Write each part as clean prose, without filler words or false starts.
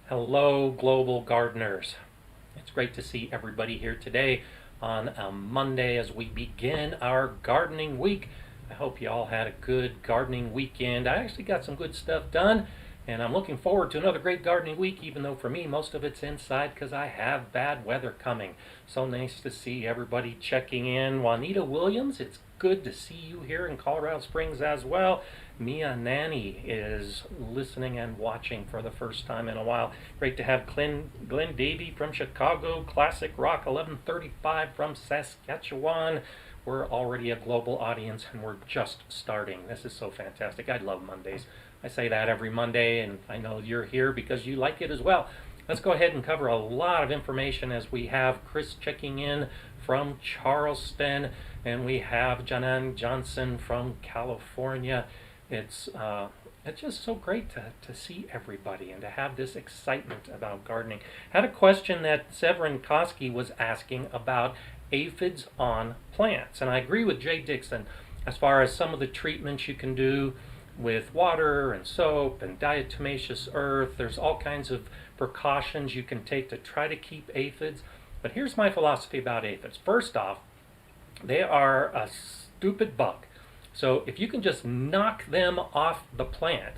Hello, global gardeners. It's great to see everybody here today on a Monday as we begin our gardening week. I hope you all had a good gardening weekend. I actually got some good stuff done, and I'm looking forward to another great gardening week, even though for me most of it's inside because I have bad weather coming. So nice to see everybody checking in. Juanita Williams, it's good to see you here in Colorado Springs as well. Mia Nanny is listening and watching for the first time in a while. Great to have Glenn Davey from Chicago, Classic Rock 1135 from Saskatchewan. We're already a global audience and we're just starting. This is so fantastic. I love Mondays. I say that every Monday, and I know you're here because you like it as well. Let's go ahead and cover a lot of information as we have Chris checking in from Charleston, and we have Janan Johnson from California. It's just so great to see everybody and to have this excitement about gardening. Had a question that Severin Koski was asking about aphids on plants, and I agree with Jay Dixon as far as some of the treatments you can do with water and soap and diatomaceous earth. There's all kinds of precautions you can take to try to keep aphids. But here's my philosophy about aphids. First off, they are a stupid bug. So if you can just knock them off the plant,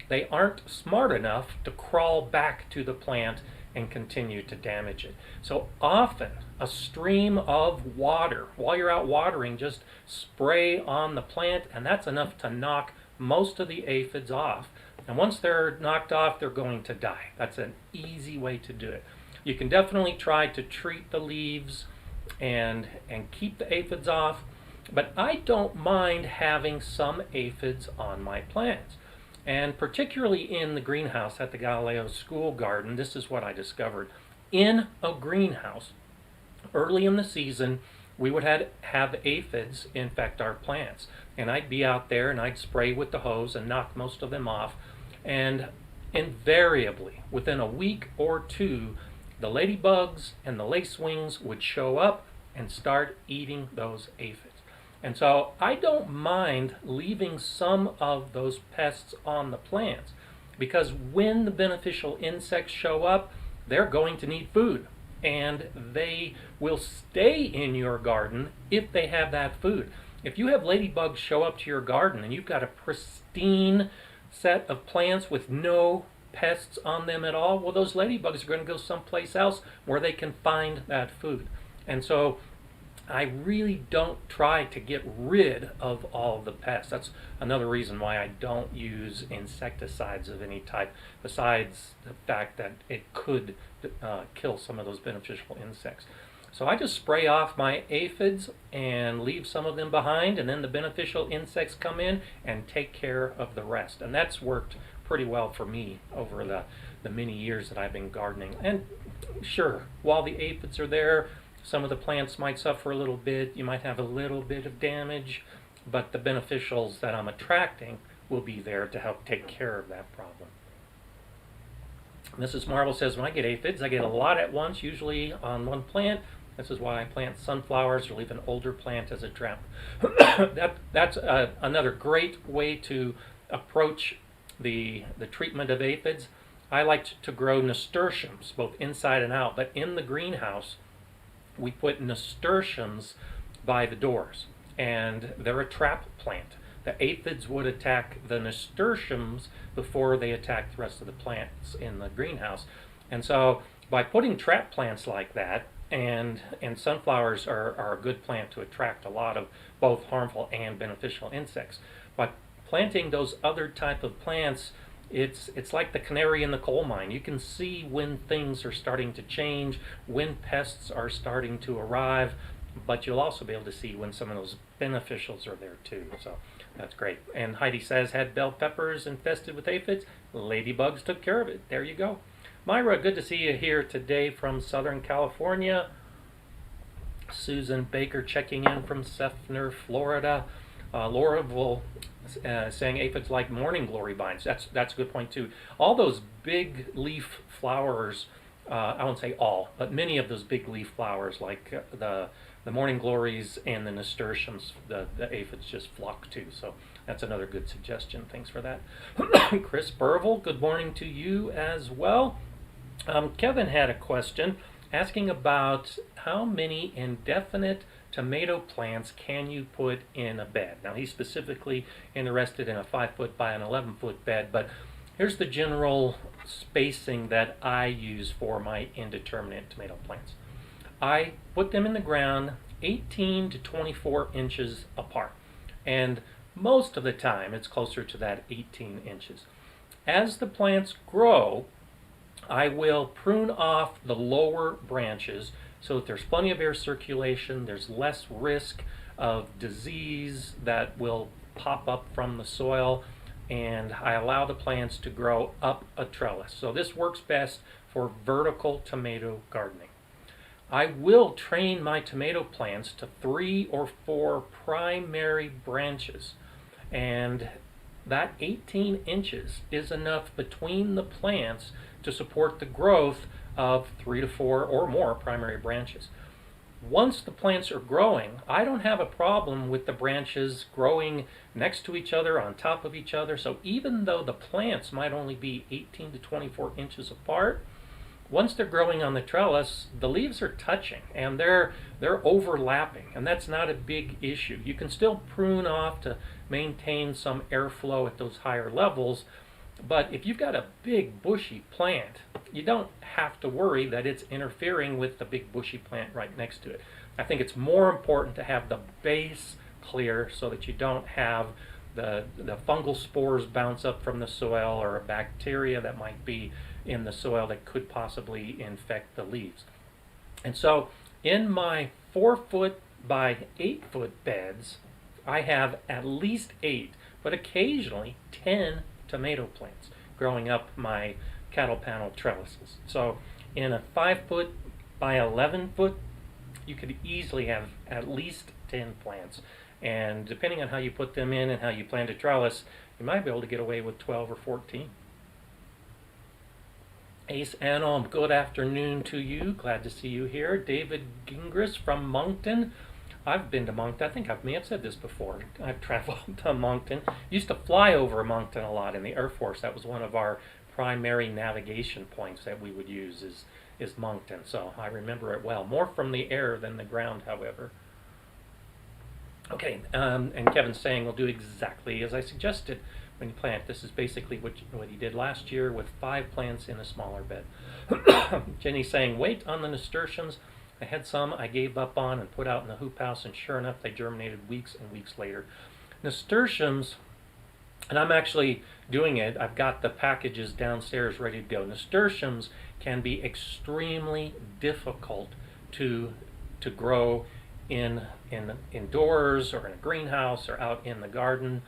they aren't smart enough to crawl back to the plant and continue to damage it. So often a stream of water, while you're out watering, just spray on the plant, and that's enough to knock most of the aphids off. And once they're knocked off, they're going to die. That's an easy way to do it. You can definitely try to treat the leaves and keep the aphids off, but I don't mind having some aphids on my plants. And particularly in the greenhouse at the Galileo School Garden, this is what I discovered. In a greenhouse, early in the season, we would have aphids infect our plants. And I'd be out there and I'd spray with the hose and knock most of them off. And invariably, within a week or two, the ladybugs and the lacewings would show up and start eating those aphids. And so I don't mind leaving some of those pests on the plants, because when the beneficial insects show up, they're going to need food, and they will stay in your garden if they have that food. If you have ladybugs show up to your garden and you've got a pristine set of plants with no pests on them at all, well, those ladybugs are going to go someplace else where they can find that food. And so I really don't try to get rid of all the pests. That's another reason why I don't use insecticides of any type, besides the fact that it could kill some of those beneficial insects. So I just spray off my aphids and leave some of them behind, and then the beneficial insects come in and take care of the rest. And that's worked pretty well for me over the many years that I've been gardening. And sure, while the aphids are there, some of the plants might suffer a little bit. You might have a little bit of damage, but the beneficials that I'm attracting will be there to help take care of that problem. Mrs. Marble says, when I get aphids, I get a lot at once, usually on one plant. This is why I plant sunflowers or leave an older plant as a trap. That's another great way to approach the treatment of aphids. I like to grow nasturtiums, both inside and out, but in the greenhouse, we put nasturtiums by the doors, and they're a trap plant. The aphids would attack the nasturtiums before they attack the rest of the plants in the greenhouse. And so by putting trap plants like that, and sunflowers are a good plant to attract a lot of both harmful and beneficial insects. By planting those other type of plants, it's like the canary in the coal mine. You can see when things are starting to change, when pests are starting to arrive, but you'll also be able to see when some of those beneficials are there too. So that's great. And Heidi says, had bell peppers infested with aphids, ladybugs took care of it. There you go. Myra, good to see you here today from Southern California. Susan Baker checking in from Seffner, Florida. Laura will saying aphids like morning glory vines. That's a good point too. All those big leaf flowers, I won't say all, but many of those big leaf flowers like the morning glories and the nasturtiums, the aphids just flock to. So that's another good suggestion. Thanks for that. Chris Burville, good morning to you as well. Kevin had a question asking about how many indefinite tomato plants can you put in a bed. Now, he's specifically interested in a 5-foot by an 11-foot bed, but here's the general spacing that I use for my indeterminate tomato plants. I put them in the ground 18 to 24 inches apart, and most of the time it's closer to that 18 inches. As the plants grow, I will prune off the lower branches so that there's plenty of air circulation, there's less risk of disease that will pop up from the soil, and I allow the plants to grow up a trellis. So this works best for vertical tomato gardening. I will train my tomato plants to 3 or 4 primary branches, and that 18 inches is enough between the plants to support the growth of 3 to 4 or more primary branches. Once the plants are growing, I don't have a problem with the branches growing next to each other, on top of each other. So even though the plants might only be 18 to 24 inches apart, once they're growing on the trellis, the leaves are touching and they're overlapping, and that's not a big issue. You can still prune off to maintain some airflow at those higher levels, but if you've got a big bushy plant, you don't have to worry that it's interfering with the big bushy plant right next to it. I think it's more important to have the base clear so that you don't have the fungal spores bounce up from the soil, or a bacteria that might be in the soil that could possibly infect the leaves. And so in my 4-foot by 8-foot beds, I have at least 8, but occasionally 10 tomato plants growing up my cattle panel trellises. So in a 5-foot by 11-foot, you could easily have at least 10 plants. And depending on how you put them in and how you plan to trellis, you might be able to get away with 12 or 14. Ace Anom, good afternoon to you. Glad to see you here. David Gingras from Moncton. I've been to Moncton. I think I may have said this before. I've traveled to Moncton. Used to fly over Moncton a lot in the Air Force. That was one of our primary navigation points that we would use is Moncton. So I remember it well. More from the air than the ground, however. Okay, and Kevin's saying we'll do exactly as I suggested when you plant. This is basically what he did last year with 5 plants in a smaller bed. Jenny's saying, wait on the nasturtiums. I had some I gave up on and put out in the hoop house, and sure enough, they germinated weeks and weeks later. Nasturtiums, and I'm actually doing it. I've got the packages downstairs ready to go. Nasturtiums can be extremely difficult to grow indoors or in a greenhouse or out in the garden.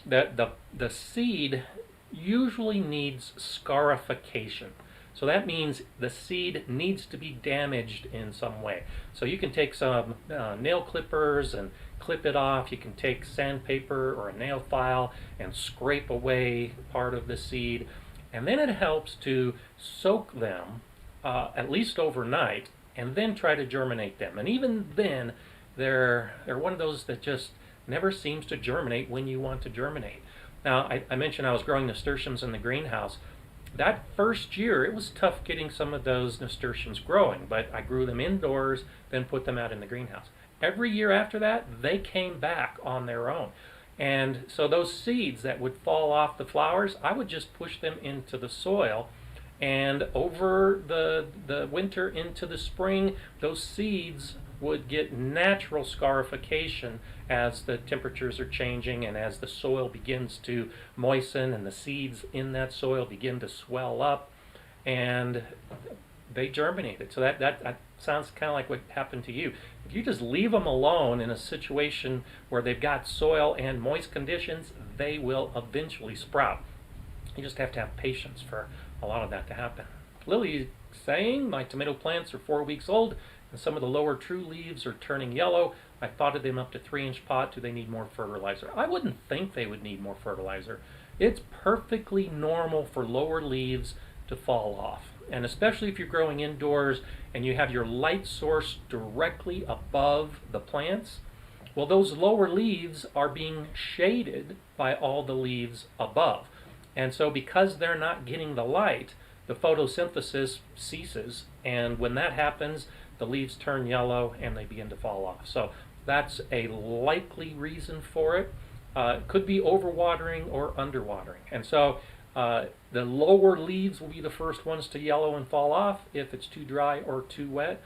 The seed usually needs scarification. So that means the seed needs to be damaged in some way. So you can take some nail clippers and clip it off. You can take sandpaper or a nail file and scrape away part of the seed. And then it helps to soak them at least overnight and then try to germinate them. And even then, they're one of those that just never seems to germinate when you want to germinate. Now, I mentioned I was growing nasturtiums in the greenhouse. That first year, it was tough getting some of those nasturtiums growing, but I grew them indoors, then put them out in the greenhouse. Every year after that, they came back on their own. And so those seeds that would fall off the flowers, I would just push them into the soil, and over the winter into the spring, those seeds would get natural scarification as the temperatures are changing and as the soil begins to moisten and the seeds in that soil begin to swell up, and they germinated. So that sounds kind of like what happened to you. If you just leave them alone in a situation where they've got soil and moist conditions, they will eventually sprout. You just have to have patience for a lot of that to happen. Lily saying, my tomato plants are 4 weeks old and some of the lower true leaves are turning yellow. I potted them up to 3-inch pot. Do they need more fertilizer? I wouldn't think they would need more fertilizer. It's perfectly normal for lower leaves to fall off. And especially if you're growing indoors and you have your light source directly above the plants, well, those lower leaves are being shaded by all the leaves above. And so because they're not getting the light, the photosynthesis ceases, and when that happens, the leaves turn yellow and they begin to fall off. So that's a likely reason for it. It could be overwatering or underwatering. And so the lower leaves will be the first ones to yellow and fall off if it's too dry or too wet.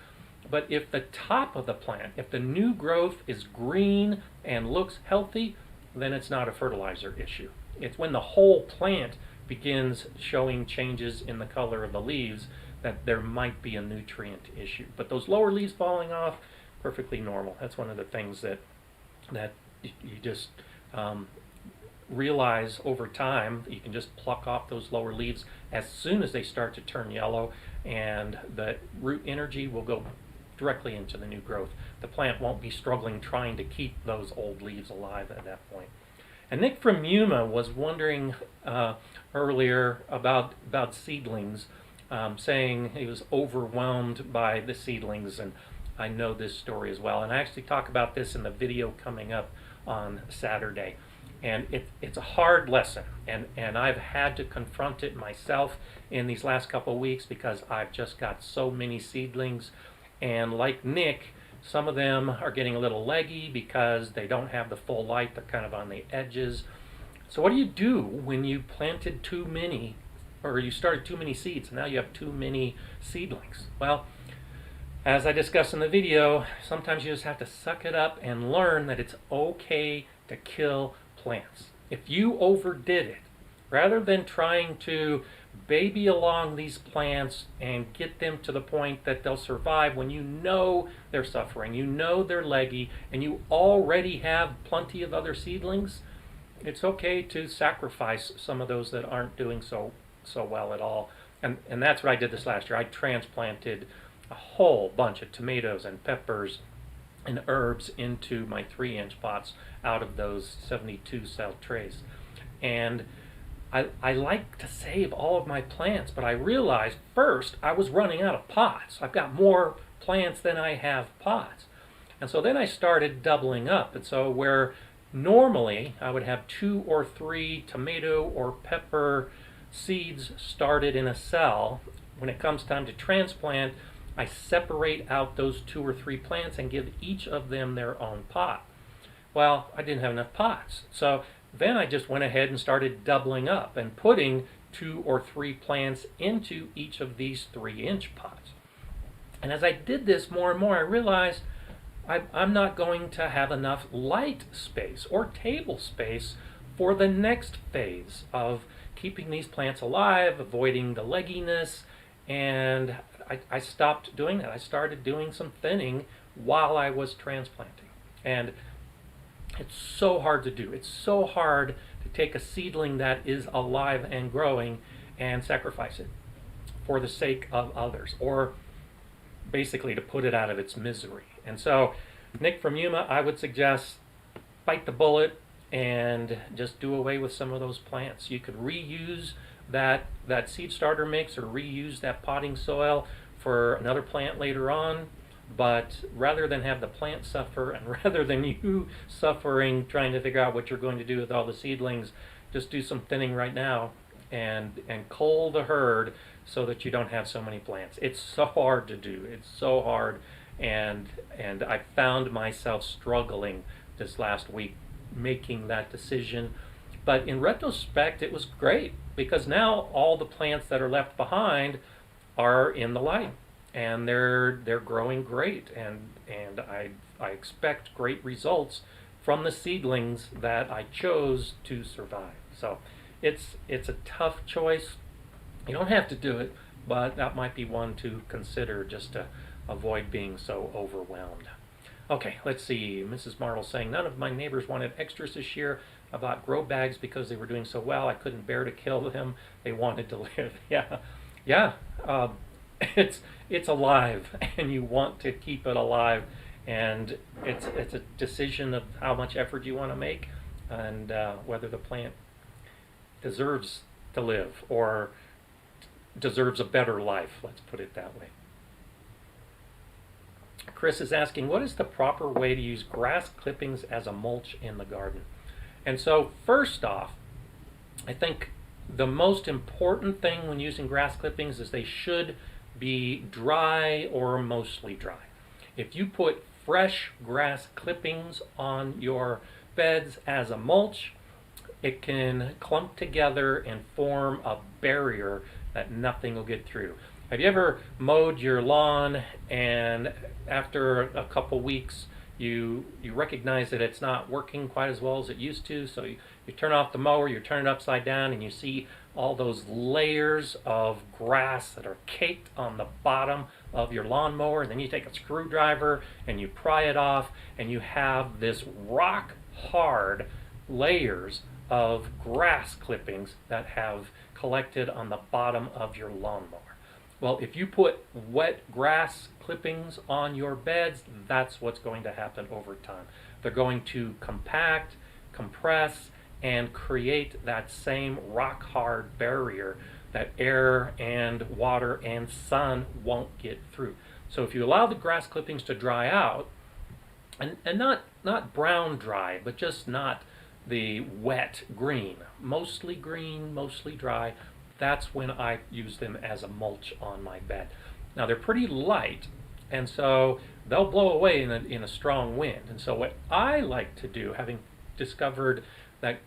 But if the top of the plant, if the new growth is green and looks healthy, then it's not a fertilizer issue. It's when the whole plant begins showing changes in the color of the leaves that there might be a nutrient issue. But those lower leaves falling off, perfectly normal. That's one of the things that you just realize over time. You can just pluck off those lower leaves as soon as they start to turn yellow, and the root energy will go directly into the new growth. The plant won't be struggling trying to keep those old leaves alive at that point. And Nick from Yuma was wondering earlier about seedlings, saying he was overwhelmed by the seedlings, and I know this story as well. And I actually talk about this in the video coming up on Saturday. And it's a hard lesson, and I've had to confront it myself in these last couple of weeks because I've just got so many seedlings. And like Nick, some of them are getting a little leggy because they don't have the full light. They're kind of on the edges. So what do you do when you planted too many, or you started too many seeds, and now you have too many seedlings? Well, as I discussed in the video, sometimes you just have to suck it up and learn that it's okay to kill plants. If you overdid it, rather than trying to baby along these plants and get them to the point that they'll survive when you know they're suffering, you know they're leggy, and you already have plenty of other seedlings, it's okay to sacrifice some of those that aren't doing so well at all. And that's what I did this last year. I transplanted a whole bunch of tomatoes and peppers and herbs into my 3-inch pots out of those 72 cell trays. And I like to save all of my plants, but I realized first I was running out of pots. I've got more plants than I have pots. And so then I started doubling up. And so where normally I would have 2 or 3 tomato or pepper seeds started in a cell, when it comes time to transplant, I separate out those 2 or 3 plants and give each of them their own pot. Well, I didn't have enough pots. So then I just went ahead and started doubling up and putting 2 or 3 plants into each of these 3-inch pots. And as I did this more and more, I realized I'm not going to have enough light space or table space for the next phase of keeping these plants alive, avoiding the legginess, and I stopped doing that. I started doing some thinning while I was transplanting. And it's so hard to do. It's so hard to take a seedling that is alive and growing and sacrifice it for the sake of others, or basically to put it out of its misery. And so, Nick from Yuma, I would suggest bite the bullet and just do away with some of those plants. You could reuse that seed starter mix or reuse that potting soil for another plant later on. But rather than have the plant suffer, and rather than you suffering trying to figure out what you're going to do with all the seedlings, just do some thinning right now and cull the herd so that you don't have so many plants. It's so hard to do. It's so hard, and I found myself struggling this last week making that decision. But in retrospect, it was great because now all the plants that are left behind are in the light. And they're growing great, and I expect great results from the seedlings that I chose to survive. So it's a tough choice. You don't have to do it, but that might be one to consider just to avoid being so overwhelmed. Okay, let's see. Mrs. Martle saying, none of my neighbors wanted extras this year. I bought grow bags because they were doing so well. I couldn't bear to kill them. They wanted to live. Yeah. It's alive, and you want to keep it alive, and it's a decision of how much effort you want to make, and whether the plant deserves to live or deserves a better life. Let's put it that way. Chris is asking, what is the proper way to use grass clippings as a mulch in the garden? And so first off, I think the most important thing when using grass clippings is they should be dry or mostly dry. If you put fresh grass clippings on your beds as a mulch, it can clump together and form a barrier that nothing will get through. Have you ever mowed your lawn and after a couple weeks you recognize that it's not working quite as well as it used to, so you turn off the mower, you turn it upside down, and you see all those layers of grass that are caked on the bottom of your lawnmower, and then you take a screwdriver and you pry it off, and you have this rock hard layers of grass clippings that have collected on the bottom of your lawnmower. Well, if you put wet grass clippings on your beds, that's what's going to happen over time. They're going to compact, compress, and create that same rock hard barrier that air and water and sun won't get through. So if you allow the grass clippings to dry out, and not brown dry, but just not the wet green, mostly dry, that's when I use them as a mulch on my bed. Now they're pretty light, and so they'll blow away in a strong wind. And so what I like to do, having discovered that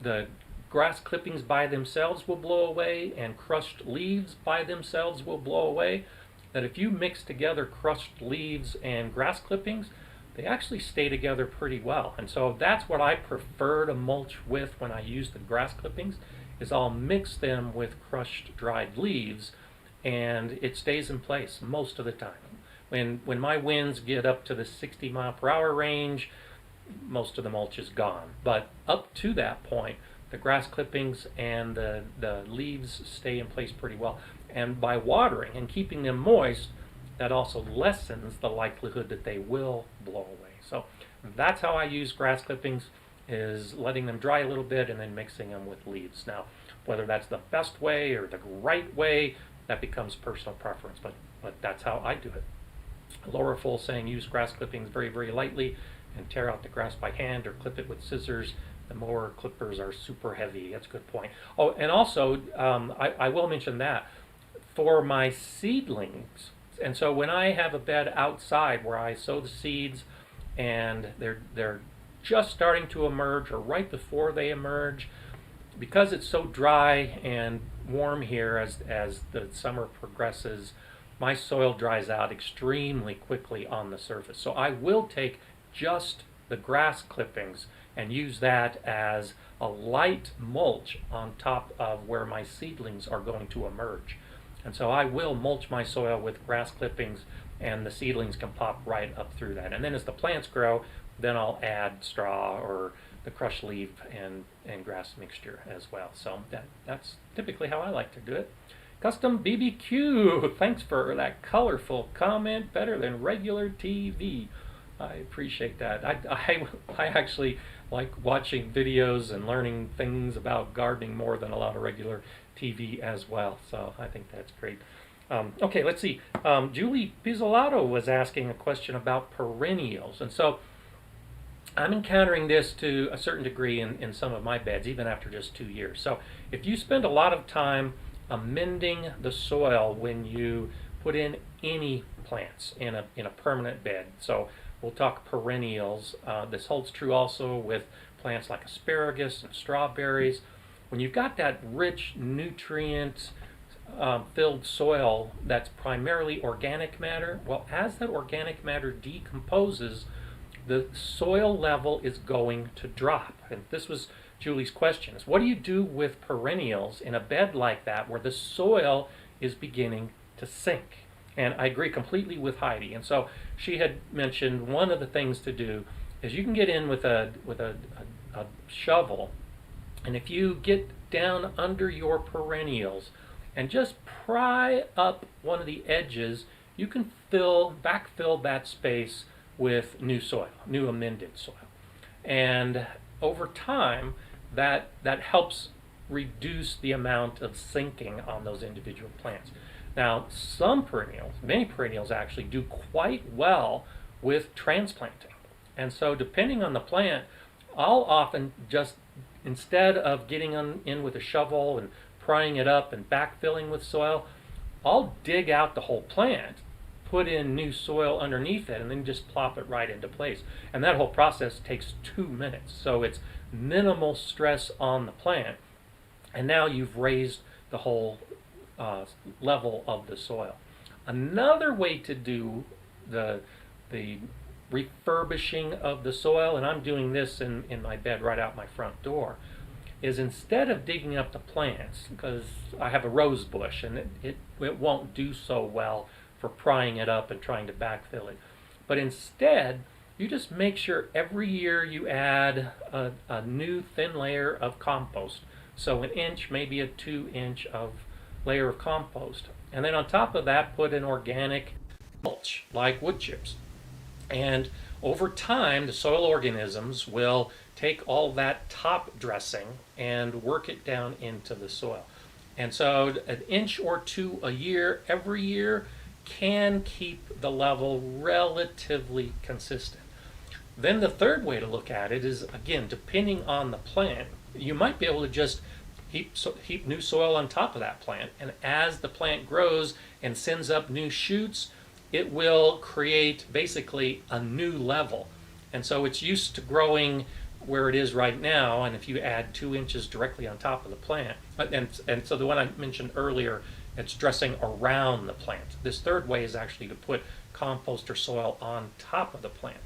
the grass clippings by themselves will blow away and crushed leaves by themselves will blow away, that if you mix together crushed leaves and grass clippings, they actually stay together pretty well. And so that's what I prefer to mulch with when I use the grass clippings, is I'll mix them with crushed dried leaves, and it stays in place most of the time. When my winds get up to the 60-mile-per-hour range, most of the mulch is gone. But up to that point, the grass clippings and the leaves stay in place pretty well. And by watering and keeping them moist, that also lessens the likelihood that they will blow away. So that's how I use grass clippings, is letting them dry a little bit and then mixing them with leaves. Now, whether that's the best way or the right way, that becomes personal preference, but that's how I do it. Laura Full saying use grass clippings very, very lightly and tear out the grass by hand or clip it with scissors. The mower clippers are super heavy. That's a good point. Oh, and also, I will mention that for my seedlings, and so when I have a bed outside where I sow the seeds and they're just starting to emerge or right before they emerge, because it's so dry and warm here as the summer progresses, my soil dries out extremely quickly on the surface. So I will take just the grass clippings and use that as a light mulch on top of where my seedlings are going to emerge. And so I will mulch my soil with grass clippings, and the seedlings can pop right up through that. And then as the plants grow, then I'll add straw or the crushed leaf and grass mixture as well. So that's typically how I like to do it. Custom BBQ, thanks for that colorful comment, better than regular TV. I appreciate that. I actually like watching videos and learning things about gardening more than a lot of regular TV as well. So I think that's great. Okay, let's see. Julie Pizzolato was asking a question about perennials. And so I'm encountering this to a certain degree in some of my beds, even after just 2 years. So if you spend a lot of time amending the soil when you put in any plants in a permanent bed, so we'll talk perennials. This holds true also with plants like asparagus and strawberries. When you've got that rich nutrient filled soil that's primarily organic matter, well, as that organic matter decomposes, the soil level is going to drop. And this was Julie's question, is what do you do with perennials in a bed like that where the soil is beginning to sink? And I agree completely with Heidi. And so she had mentioned one of the things to do is you can get in with a shovel, and if you get down under your perennials and just pry up one of the edges, you can backfill that space with new soil, new amended soil. And over time, that helps reduce the amount of sinking on those individual plants. Now, some perennials, many perennials actually do quite well with transplanting. And so depending on the plant, I'll often just Instead of getting in with a shovel and prying it up and backfilling with soil, I'll dig out the whole plant, put in new soil underneath it, and then just plop it right into place. And that whole process takes 2 minutes. So it's minimal stress on the plant. And now you've raised the whole level of the soil. Another way to do the refurbishing of the soil, and I'm doing this in my bed right out my front door, is instead of digging up the plants, because I have a rose bush and it won't do so well for prying it up and trying to backfill it. But instead, you just make sure every year you add a new thin layer of compost. So an inch, maybe a 2-inch of layer of compost. And then on top of that, put an organic mulch, like wood chips. And over time, the soil organisms will take all that top dressing and work it down into the soil. And so an inch or two a year, every year, can keep the level relatively consistent. Then the third way to look at it is, again, depending on the plant, you might be able to just heap new soil on top of that plant. And as the plant grows and sends up new shoots, it will create basically a new level. And so it's used to growing where it is right now, and if you add 2 inches directly on top of the plant, and so the one I mentioned earlier, it's dressing around the plant. This third way is actually to put compost or soil on top of the plant.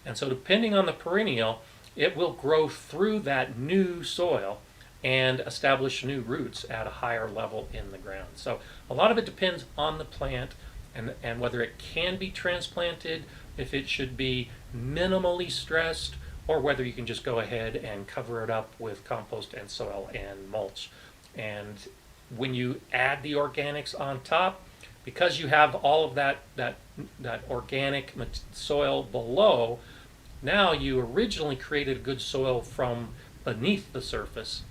And so depending on the perennial, it will grow through that new soil and establish new roots at a higher level in the ground. So a lot of it depends on the plant and whether it can be transplanted, if it should be minimally stressed, or whether you can just go ahead and cover it up with compost and soil and mulch. And when you add the organics on top, because you have all of that organic soil below, now you originally created good soil from beneath the surface,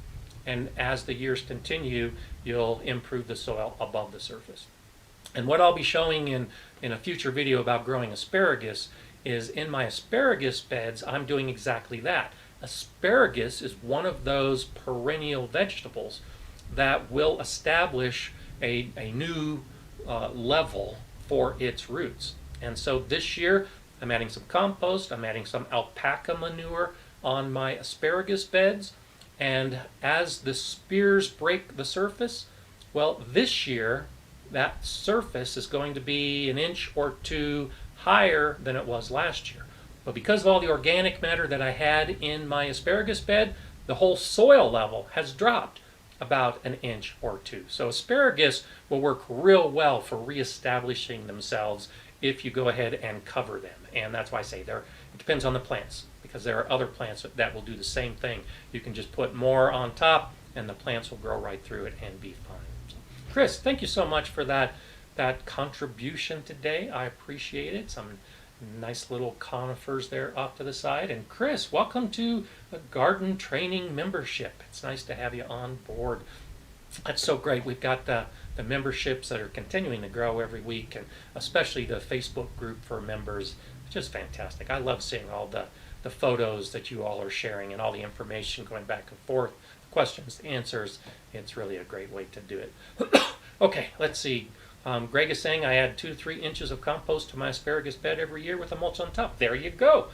and as the years continue, you'll improve the soil above the surface. And what I'll be showing in a future video about growing asparagus is in my asparagus beds, I'm doing exactly that. Asparagus is one of those perennial vegetables that will establish a new level for its roots. And so this year, I'm adding some compost, I'm adding some alpaca manure on my asparagus beds, and as the spears break the surface, well, this year, that surface is going to be an inch or two higher than it was last year. But because of all the organic matter that I had in my asparagus bed, the whole soil level has dropped about an inch or two. So asparagus will work real well for reestablishing themselves if you go ahead and cover them. And that's why I say it depends on the plants, because there are other plants that will do the same thing. You can just put more on top and the plants will grow right through it and be fine. Chris, thank you so much for that contribution today. I appreciate it. Some nice little conifers there off to the side. And Chris, welcome to the Garden Training membership. It's nice to have you on board. That's so great. We've got the memberships that are continuing to grow every week, and especially the Facebook group for members. It's just fantastic. I love seeing all the photos that you all are sharing and all the information going back and forth, the questions, the answers. It's really a great way to do it. Okay, let's see. Greg is saying I add 2 to 3 inches of compost to my asparagus bed every year with a mulch on top. There you go.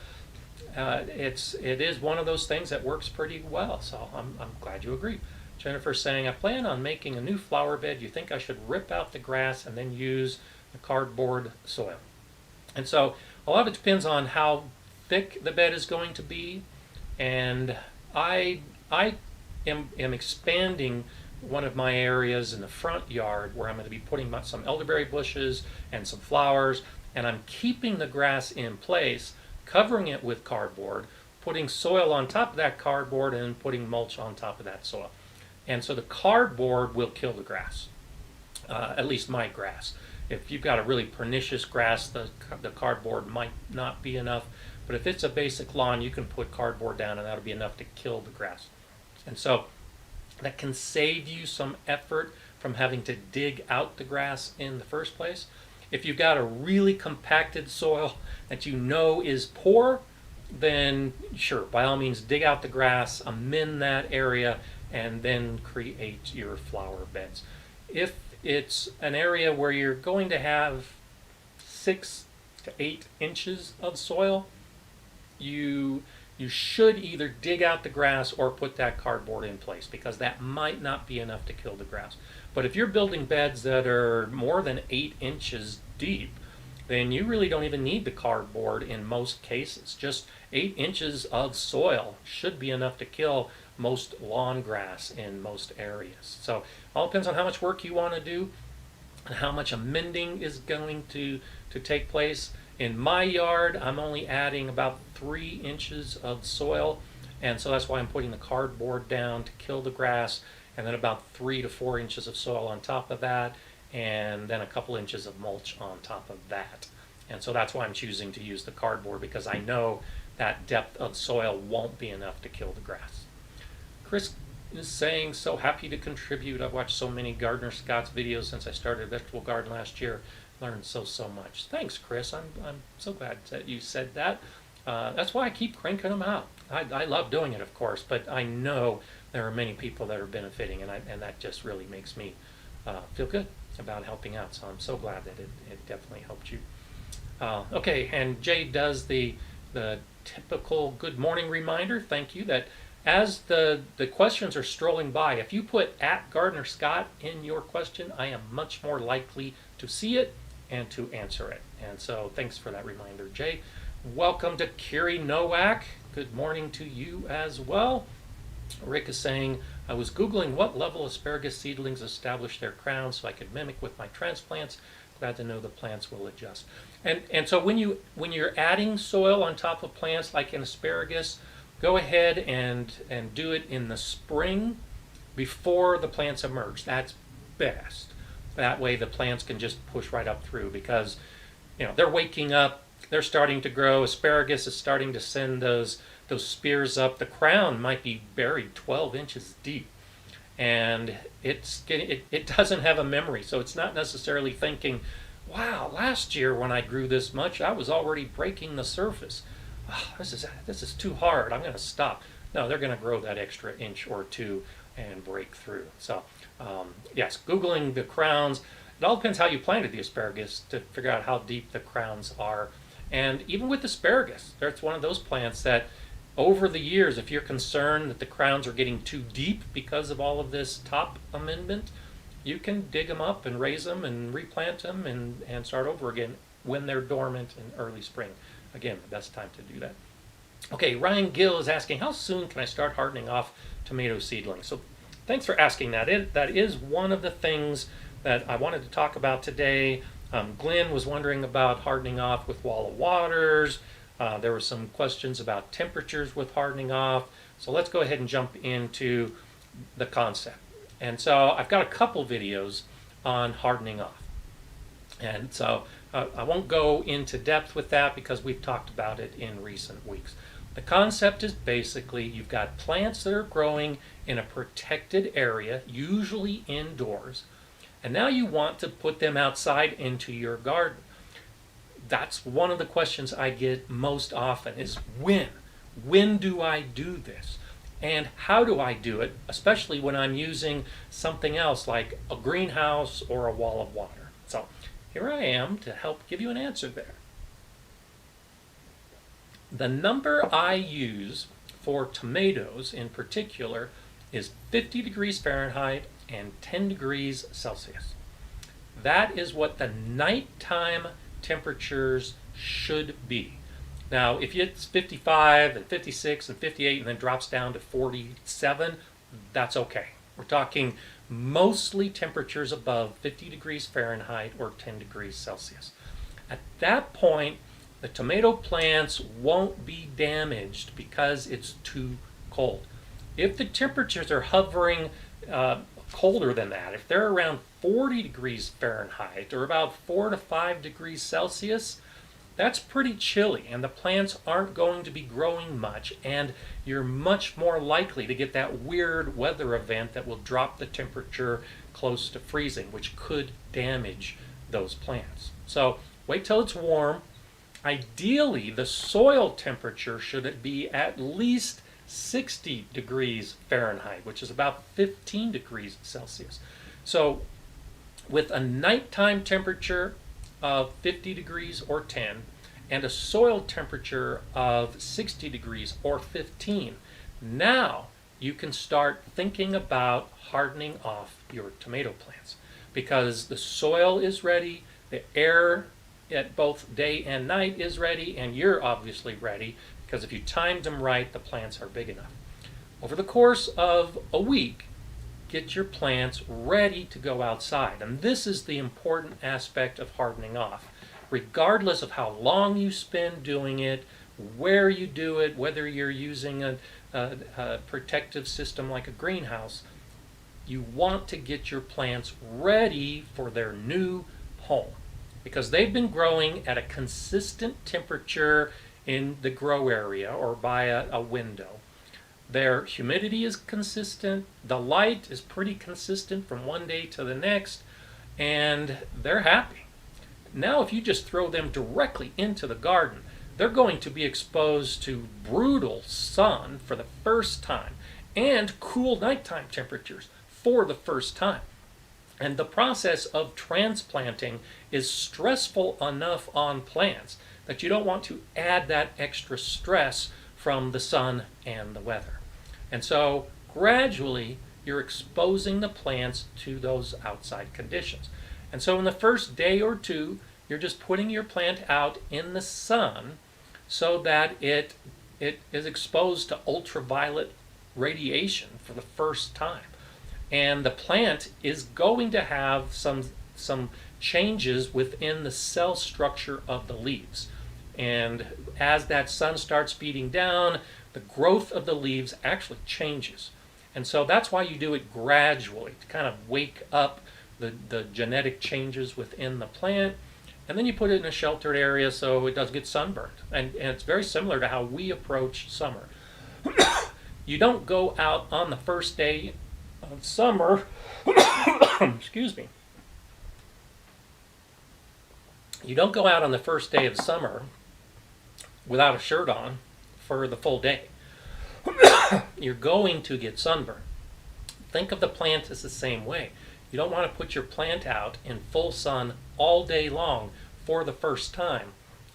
It is one of those things that works pretty well, so I'm glad you agree. Jennifer's saying, I plan on making a new flower bed. You think I should rip out the grass and then use the cardboard soil? And so a lot of it depends on how thick the bed is going to be, and I am expanding one of my areas in the front yard where I'm going to be putting some elderberry bushes and some flowers, and I'm keeping the grass in place, covering it with cardboard, putting soil on top of that cardboard, and putting mulch on top of that soil. And so the cardboard will kill the grass, at least my grass. If you've got a really pernicious grass, the cardboard might not be enough, but if it's a basic lawn, you can put cardboard down and that'll be enough to kill the grass. And so that can save you some effort from having to dig out the grass in the first place. If you've got a really compacted soil that you know is poor, then sure, by all means, dig out the grass, amend that area, and then create your flower beds. If it's an area where you're going to have 6 to 8 inches of soil, you should either dig out the grass or put that cardboard in place, because that might not be enough to kill the grass. But if you're building beds that are more than 8 inches deep, then you really don't even need the cardboard in most cases. Just 8 inches of soil should be enough to kill most lawn grass in most areas. So it all depends on how much work you want to do and how much amending is going to take place. In my yard, I'm only adding about 3 inches of soil, and so that's why I'm putting the cardboard down to kill the grass, and then about 3 to 4 inches of soil on top of that, and then a couple inches of mulch on top of that. And so that's why I'm choosing to use the cardboard, because I know that depth of soil won't be enough to kill the grass. Chris is saying, so happy to contribute. I've watched so many Gardener Scott's videos since I started a vegetable garden last year. Learned so much. Thanks, Chris. I'm so glad that you said that. That's why I keep cranking them out. I love doing it, of course, but I know there are many people that are benefiting, and that just really makes me feel good about helping out. So I'm so glad that it definitely helped you. Okay, and Jay does the typical good morning reminder. Thank you. That as the questions are strolling by, if you put @Gardener Scott in your question, I am much more likely to see it and to answer it. And so thanks for that reminder, Jay. Welcome to Kiri Nowak. Good morning to you as well. Rick is saying, I was Googling what level asparagus seedlings establish their crowns so I could mimic with my transplants. Glad to know the plants will adjust. And so when you're adding soil on top of plants like an asparagus, go ahead and do it in the spring before the plants emerge. That's best. That way the plants can just push right up through, because they're waking up, they're starting to grow. Asparagus is starting to send those spears up. The crown might be buried 12 inches deep, and it doesn't have a memory, so it's not necessarily thinking, wow, last year when I grew this much, I was already breaking the surface. Oh, this is too hard. I'm going to stop. No, they're going to grow that extra inch or two and break through. So yes, Googling the crowns. It all depends how you planted the asparagus to figure out how deep the crowns are. And even with asparagus, that's one of those plants that over the years, if you're concerned that the crowns are getting too deep because of all of this top amendment, you can dig them up and raise them and replant them and start over again when they're dormant in early spring. Again, the best time to do that. Okay, Ryan Gill is asking, how soon can I start hardening off tomato seedlings? So thanks for asking that. That is one of the things that I wanted to talk about today. Glenn was wondering about hardening off with wall of waters. There were some questions about temperatures with hardening off. So let's go ahead and jump into the concept. And so I've got a couple videos on hardening off. And so I won't go into depth with that because we've talked about it in recent weeks. The concept is basically you've got plants that are growing in a protected area, usually indoors, and now you want to put them outside into your garden. That's one of the questions I get most often is when? When do I do this? And how do I do it, especially when I'm using something else like a greenhouse or a wall of water? So here I am to help give you an answer there. The number I use for tomatoes in particular is 50 degrees Fahrenheit and 10 degrees Celsius. That is what the nighttime temperatures should be. Now, if it's 55 and 56 and 58 and then drops down to 47, that's okay. We're talking mostly temperatures above 50 degrees Fahrenheit or 10 degrees Celsius. At that point, the tomato plants won't be damaged because it's too cold. If the temperatures are hovering colder than that, if they're around 40 degrees Fahrenheit or about 4 to 5 degrees Celsius, that's pretty chilly and the plants aren't going to be growing much, and you're much more likely to get that weird weather event that will drop the temperature close to freezing, which could damage those plants. So wait till it's warm. Ideally, the soil temperature should be at least 60 degrees Fahrenheit, which is about 15 degrees Celsius. So with a nighttime temperature of 50 degrees or 10 and a soil temperature of 60 degrees or 15, now you can start thinking about hardening off your tomato plants, because the soil is ready, the air at both day and night is ready, and you're obviously ready, because if you timed them right, the plants are big enough. Over the course of a week, get your plants ready to go outside. And this is the important aspect of hardening off. Regardless of how long you spend doing it, where you do it, whether you're using a protective system like a greenhouse, you want to get your plants ready for their new home, because they've been growing at a consistent temperature in the grow area or by a window. Their humidity is consistent, the light is pretty consistent from one day to the next, and they're happy. Now if you just throw them directly into the garden, they're going to be exposed to brutal sun for the first time and cool nighttime temperatures for the first time. And the process of transplanting is stressful enough on plants that you don't want to add that extra stress from the sun and the weather. And so gradually you're exposing the plants to those outside conditions. And so in the first day or two, you're just putting your plant out in the sun so that it is exposed to ultraviolet radiation for the first time. And the plant is going to have some changes within the cell structure of the leaves. And as that sun starts beating down, the growth of the leaves actually changes. And so that's why you do it gradually, to kind of wake up the genetic changes within the plant. And then you put it in a sheltered area so it doesn't get sunburned. And it's very similar to how we approach summer. You don't go out on the first day of summer, excuse me. You don't go out on the first day of summer without a shirt on for the full day. You're going to get sunburn. Think of the plant as the same way. You don't want to put your plant out in full sun all day long for the first time.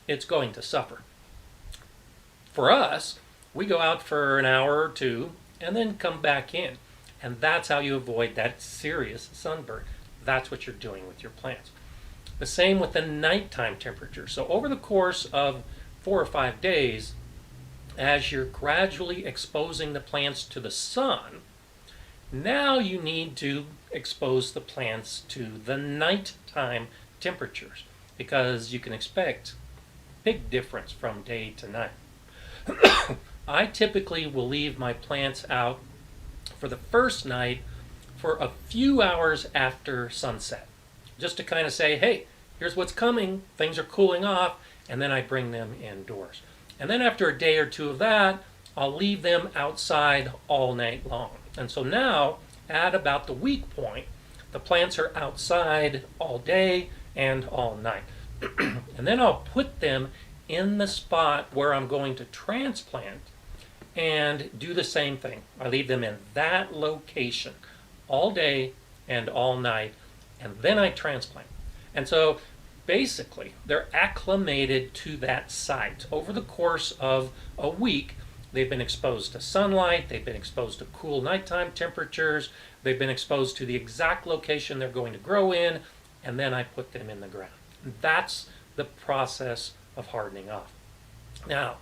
It's going to suffer. For us, we go out for an hour or two and then come back in. And that's how you avoid that serious sunburn. That's what you're doing with your plants. The same with the nighttime temperature. So over the course of 4 or 5 days, as you're gradually exposing the plants to the sun, now you need to expose the plants to the nighttime temperatures, because you can expect big difference from day to night. I typically will leave my plants out for the first night for a few hours after sunset, just to kind of say, hey, here's what's coming, things are cooling off, and then I bring them indoors. And then after a day or two of that, I'll leave them outside all night long. And so now, at about the week point, the plants are outside all day and all night. And then I'll put them in the spot where I'm going to transplant and do the same thing. I leave them in that location all day and all night, and then I transplant. And so basically, they're acclimated to that site. Over the course of a week, they've been exposed to sunlight, they've been exposed to cool nighttime temperatures, they've been exposed to the exact location they're going to grow in, and then I put them in the ground. That's the process of hardening off. Now,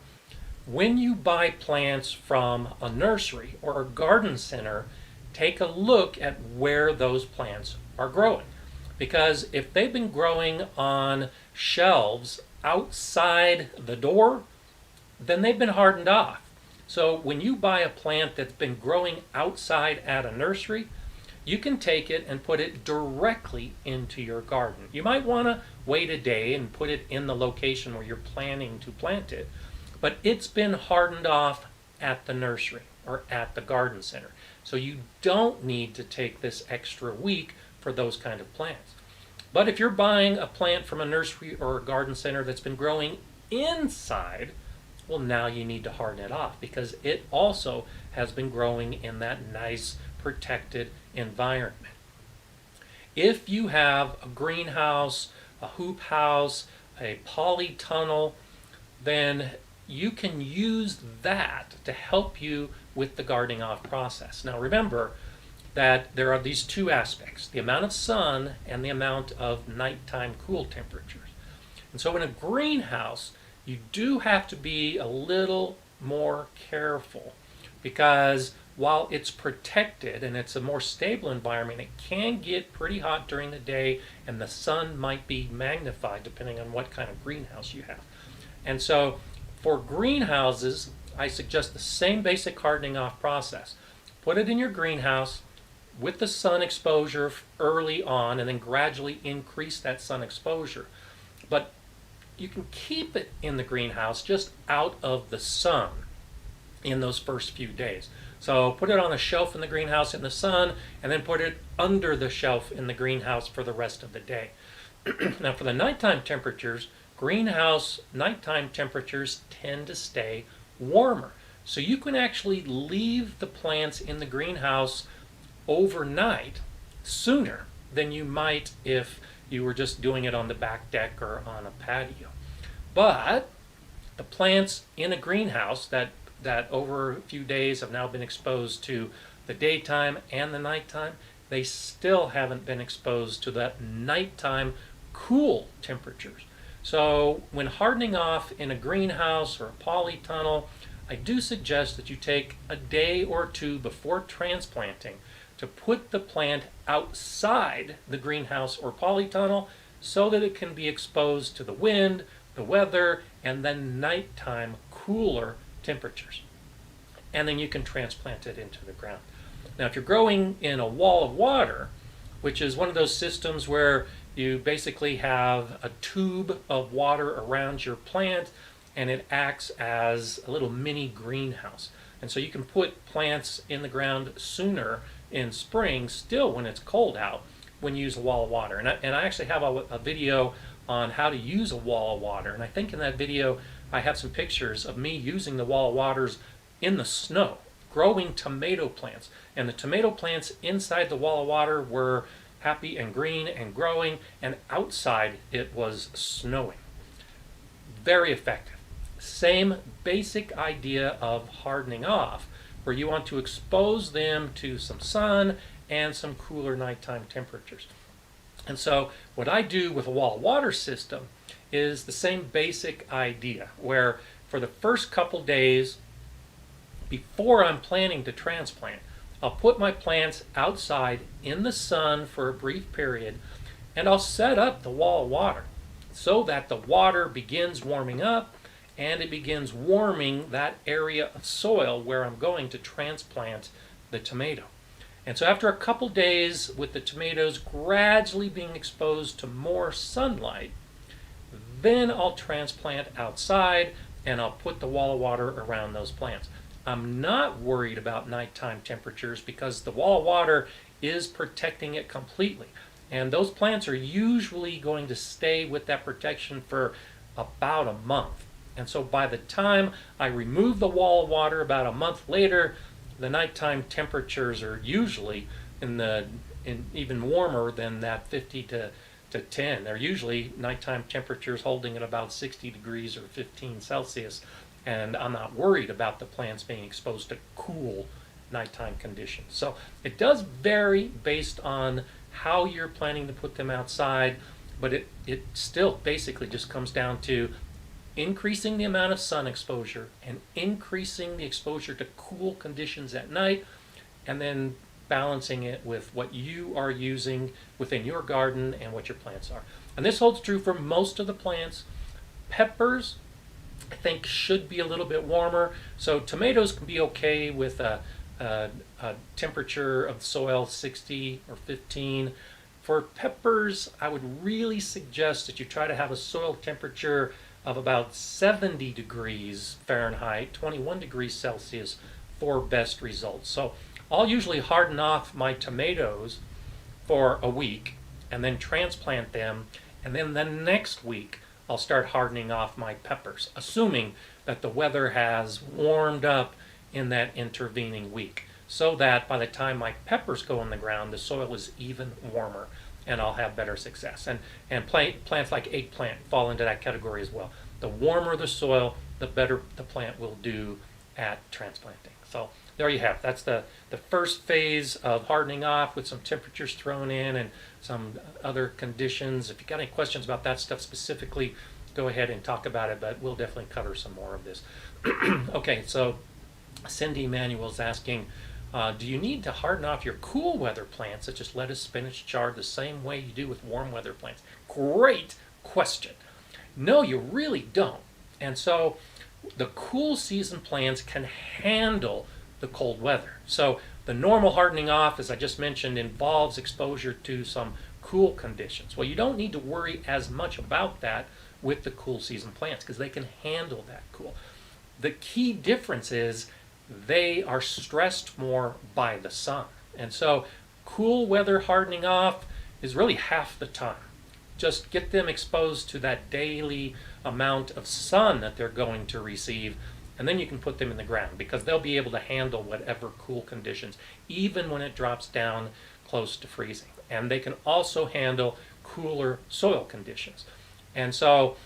when you buy plants from a nursery or a garden center, take a look at where those plants are growing. Because if they've been growing on shelves outside the door, then they've been hardened off. So when you buy a plant that's been growing outside at a nursery, you can take it and put it directly into your garden. You might want to wait a day and put it in the location where you're planning to plant it, but it's been hardened off at the nursery or at the garden center. So you don't need to take this extra week for those kind of plants. But if you're buying a plant from a nursery or a garden center that's been growing inside, well, now you need to harden it off because it also has been growing in that nice protected environment. If you have a greenhouse, a hoop house, a polytunnel, then you can use that to help you with the gardening off process. Now remember that there are these two aspects, the amount of sun and the amount of nighttime cool temperatures. And so in a greenhouse, you do have to be a little more careful because while it's protected and it's a more stable environment, it can get pretty hot during the day and the sun might be magnified depending on what kind of greenhouse you have. And so for greenhouses, I suggest the same basic hardening off process. Put it in your greenhouse with the sun exposure early on and then gradually increase that sun exposure. But you can keep it in the greenhouse just out of the sun in those first few days. So put it on a shelf in the greenhouse in the sun and then put it under the shelf in the greenhouse for the rest of the day. Now for the nighttime temperatures, greenhouse nighttime temperatures tend to stay warmer. So you can actually leave the plants in the greenhouse overnight sooner than you might if you were just doing it on the back deck or on a patio. But the plants in a greenhouse that over a few days have now been exposed to the daytime and the nighttime, they still haven't been exposed to that nighttime cool temperatures. So when hardening off in a greenhouse or a polytunnel, I do suggest that you take a day or two before transplanting to put the plant outside the greenhouse or polytunnel so that it can be exposed to the wind, the weather, and then nighttime cooler temperatures. And then you can transplant it into the ground. Now if you're growing in a wall of water, which is one of those systems where you basically have a tube of water around your plant and it acts as a little mini greenhouse. And so you can put plants in the ground sooner in spring, still when it's cold out, when you use a wall of water. And I actually have a video on how to use a wall of water. And I think in that video I have some pictures of me using the wall of waters in the snow, growing tomato plants. And the tomato plants inside the wall of water were happy and green and growing, and outside it was snowing. Very effective. Same basic idea of hardening off, where you want to expose them to some sun and some cooler nighttime temperatures. And so what I do with a wall of water system is the same basic idea, where for the first couple days before I'm planning to transplant, I'll put my plants outside in the sun for a brief period, and I'll set up the wall of water so that the water begins warming up and it begins warming that area of soil where I'm going to transplant the tomato. And so after a couple days with the tomatoes gradually being exposed to more sunlight, then I'll transplant outside and I'll put the wall of water around those plants. I'm not worried about nighttime temperatures because the wall of water is protecting it completely. And those plants are usually going to stay with that protection for about a month. And so by the time I remove the wall of water about a month later, the nighttime temperatures are usually even warmer than that 50 to 10. They're usually nighttime temperatures holding at about 60 degrees or 15 Celsius. And I'm not worried about the plants being exposed to cool nighttime conditions. So it does vary based on how you're planning to put them outside, but it still basically just comes down to increasing the amount of sun exposure and increasing the exposure to cool conditions at night, and then balancing it with what you are using within your garden and what your plants are. And this holds true for most of the plants. Peppers, I think, should be a little bit warmer. So tomatoes can be okay with a temperature of the soil 60 or 15. For peppers, I would really suggest that you try to have a soil temperature of about 70 degrees Fahrenheit, 21 degrees Celsius for best results. So I'll usually harden off my tomatoes for a week and then transplant them, and then the next week I'll start hardening off my peppers, assuming that the weather has warmed up in that intervening week, so that by the time my peppers go in the ground, the soil is even warmer and I'll have better success. And plants like eggplant fall into that category as well. The warmer the soil, the better the plant will do at transplanting. So there you have it. That's the first phase of hardening off with some temperatures thrown in and some other conditions. If you got any questions about that stuff specifically, go ahead and talk about it, but we'll definitely cover some more of this. Okay, so Cindy Manuel's asking, do you need to harden off your cool weather plants such as lettuce, spinach, chard the same way you do with warm weather plants? Great question. No, you really don't. And so the cool season plants can handle the cold weather. So the normal hardening off, as I just mentioned, involves exposure to some cool conditions. Well, you don't need to worry as much about that with the cool season plants because they can handle that cool. The key difference is they are stressed more by the sun. And so cool weather hardening off is really half the time. Just get them exposed to that daily amount of sun that they're going to receive, and then you can put them in the ground because they'll be able to handle whatever cool conditions, even when it drops down close to freezing. And they can also handle cooler soil conditions. And so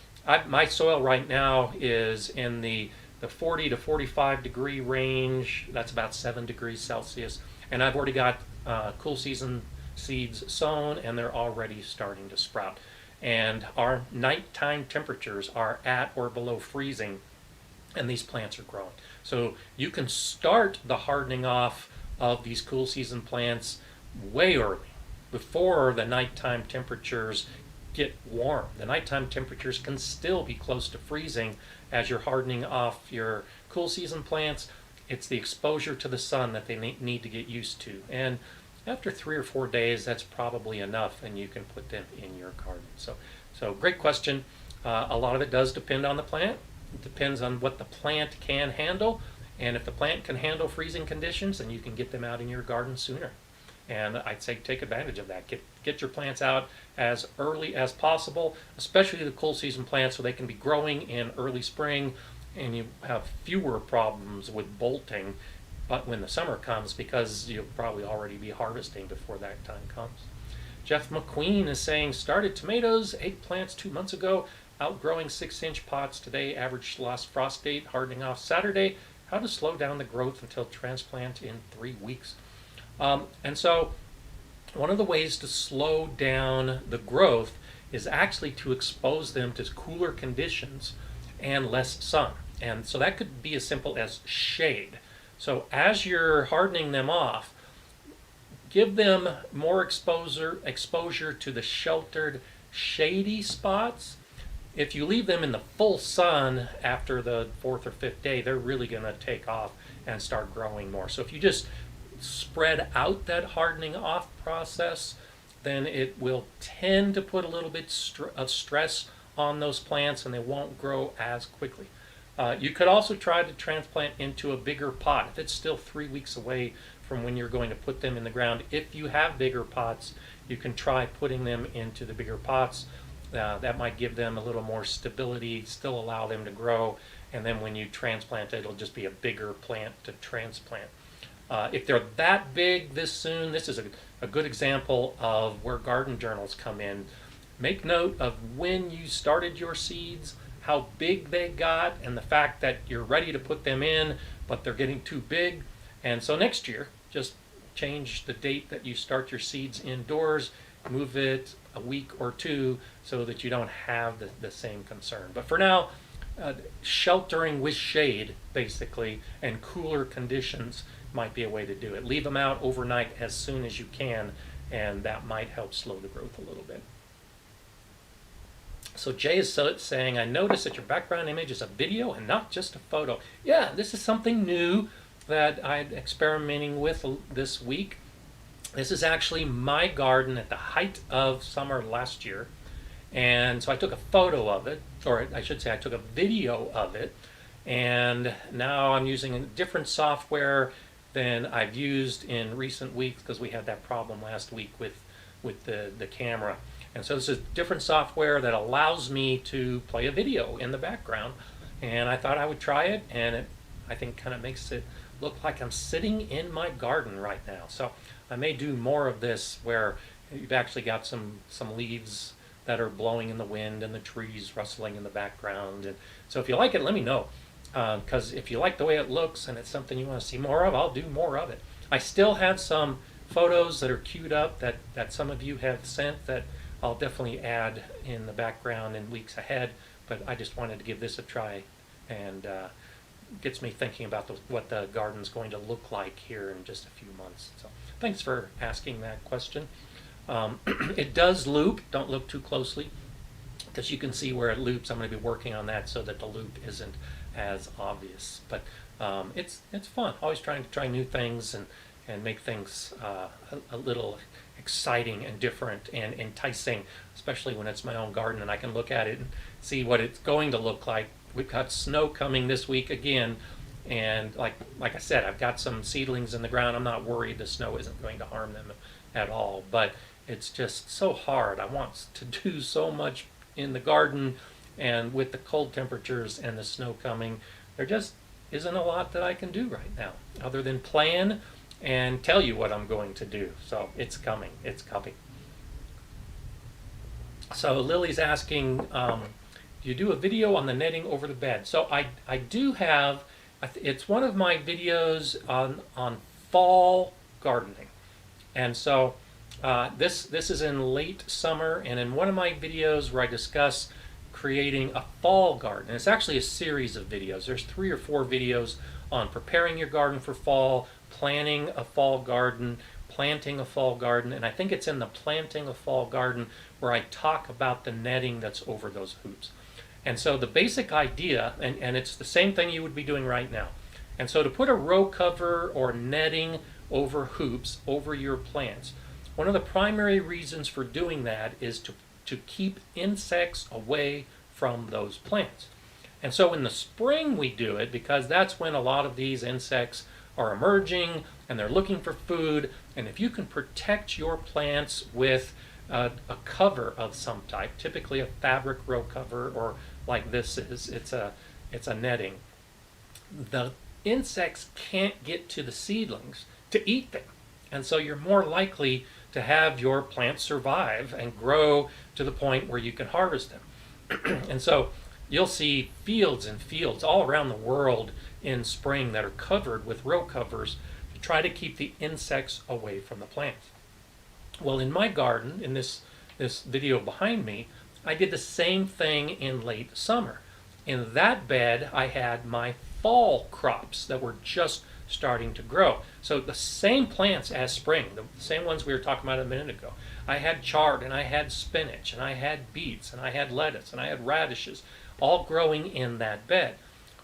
my soil right now is in the 40 to 45 degree range. That's about 7 degrees Celsius. And I've already got cool season seeds sown, and they're already starting to sprout. And our nighttime temperatures are at or below freezing, and these plants are growing. So you can start the hardening off of these cool season plants way early, before the nighttime temperatures get warm. The nighttime temperatures can still be close to freezing as you're hardening off your cool season plants. It's the exposure to the sun that they need to get used to. And after 3 or 4 days, that's probably enough, and you can put them in your garden. So great question. A lot of it does depend on the plant. It depends on what the plant can handle, and if the plant can handle freezing conditions, then you can get them out in your garden sooner. And I'd say take advantage of that. Get your plants out as early as possible, especially the cool season plants, so they can be growing in early spring, and you have fewer problems with bolting. But when the summer comes, because you'll probably already be harvesting before that time comes. Jeff McQueen is saying, started tomatoes, eggplants 2 months ago, outgrowing 6-inch pots today, average last frost date, hardening off Saturday. How to slow down the growth until transplant in 3 weeks. And so one of the ways to slow down the growth is actually to expose them to cooler conditions and less sun. And so that could be as simple as shade. So as you're hardening them off, give them more exposure to the sheltered, shady spots. If you leave them in the full sun after the 4th or 5th day, they're really going to take off and start growing more. So if you just spread out that hardening off process, then it will tend to put a little bit of stress on those plants, and they won't grow as quickly. You could also try to transplant into a bigger pot. If it's still 3 weeks away from when you're going to put them in the ground, if you have bigger pots, you can try putting them into the bigger pots. That might give them a little more stability, still allow them to grow, and then when you transplant it, it'll just be a bigger plant to transplant. If they're that big this soon, this is a good example of where garden journals come in. Make note of when you started your seeds, how big they got, and the fact that you're ready to put them in, but they're getting too big. And so next year, just change the date that you start your seeds indoors, move it a week or two so that you don't have the same concern. But for now, sheltering with shade, basically, and cooler conditions might be a way to do it. Leave them out overnight as soon as you can, and that might help slow the growth a little bit. So Jay is saying, I noticed that your background image is a video and not just a photo. Yeah, this is something new that I'm experimenting with this week. This is actually my garden at the height of summer last year. And so I took a photo of it, or I should say I took a video of it. And now I'm using a different software than I've used in recent weeks because we had that problem last week with the camera. And so this is different software that allows me to play a video in the background. And I thought I would try it, and it, I think, kind of makes it look like I'm sitting in my garden right now. So I may do more of this where you've actually got some leaves that are blowing in the wind and the trees rustling in the background. And so if you like it, let me know. Because if you like the way it looks and it's something you want to see more of, I'll do more of it. I still have some photos that are queued up that some of you have sent that I'll definitely add in the background in weeks ahead. But I just wanted to give this a try, and gets me thinking about what the garden's going to look like here in just a few months. So thanks for asking that question. It does loop. Don't look too closely, because you can see where it loops. I'm going to be working on that so that the loop isn't as obvious. But it's fun. Always trying to try new things and make things a little exciting and different and enticing, especially when it's my own garden and I can look at it and see what it's going to look like. We've got snow coming this week again, and like I said, I've got some seedlings in the ground. I'm not worried the snow isn't going to harm them at all, but it's just so hard. I want to do so much in the garden, and with the cold temperatures and the snow coming, there just isn't a lot that I can do right now other than plan and tell you what I'm going to do. So it's coming. It's coming. So Lily's asking, do you do a video on the netting over the bed? So I do have, it's one of my videos on fall gardening. And so this is in late summer, and in one of my videos where I discuss creating a fall garden. It's actually a series of videos. There's 3 or 4 videos on preparing your garden for fall, planning a fall garden, planting a fall garden, and I think it's in the planting a fall garden where I talk about the netting that's over those hoops. And so the basic idea, and it's the same thing you would be doing right now. And so to put a row cover or netting over hoops over your plants, one of the primary reasons for doing that is to keep insects away from those plants. And so in the spring we do it because that's when a lot of these insects are emerging and they're looking for food. And if you can protect your plants with a cover of some type, typically a fabric row cover, or like this is, it's a netting, the insects can't get to the seedlings to eat them. And so you're more likely to have your plants survive and grow to the point where you can harvest them. And so you'll see fields and fields all around the world in spring that are covered with row covers to try to keep the insects away from the plants. Well, in my garden, in this video behind me, I did the same thing in late summer. In that bed, I had my fall crops that were just starting to grow. So the same plants as spring, the same ones we were talking about a minute ago. I had chard, and I had spinach, and I had beets, and I had lettuce, and I had radishes, all growing in that bed.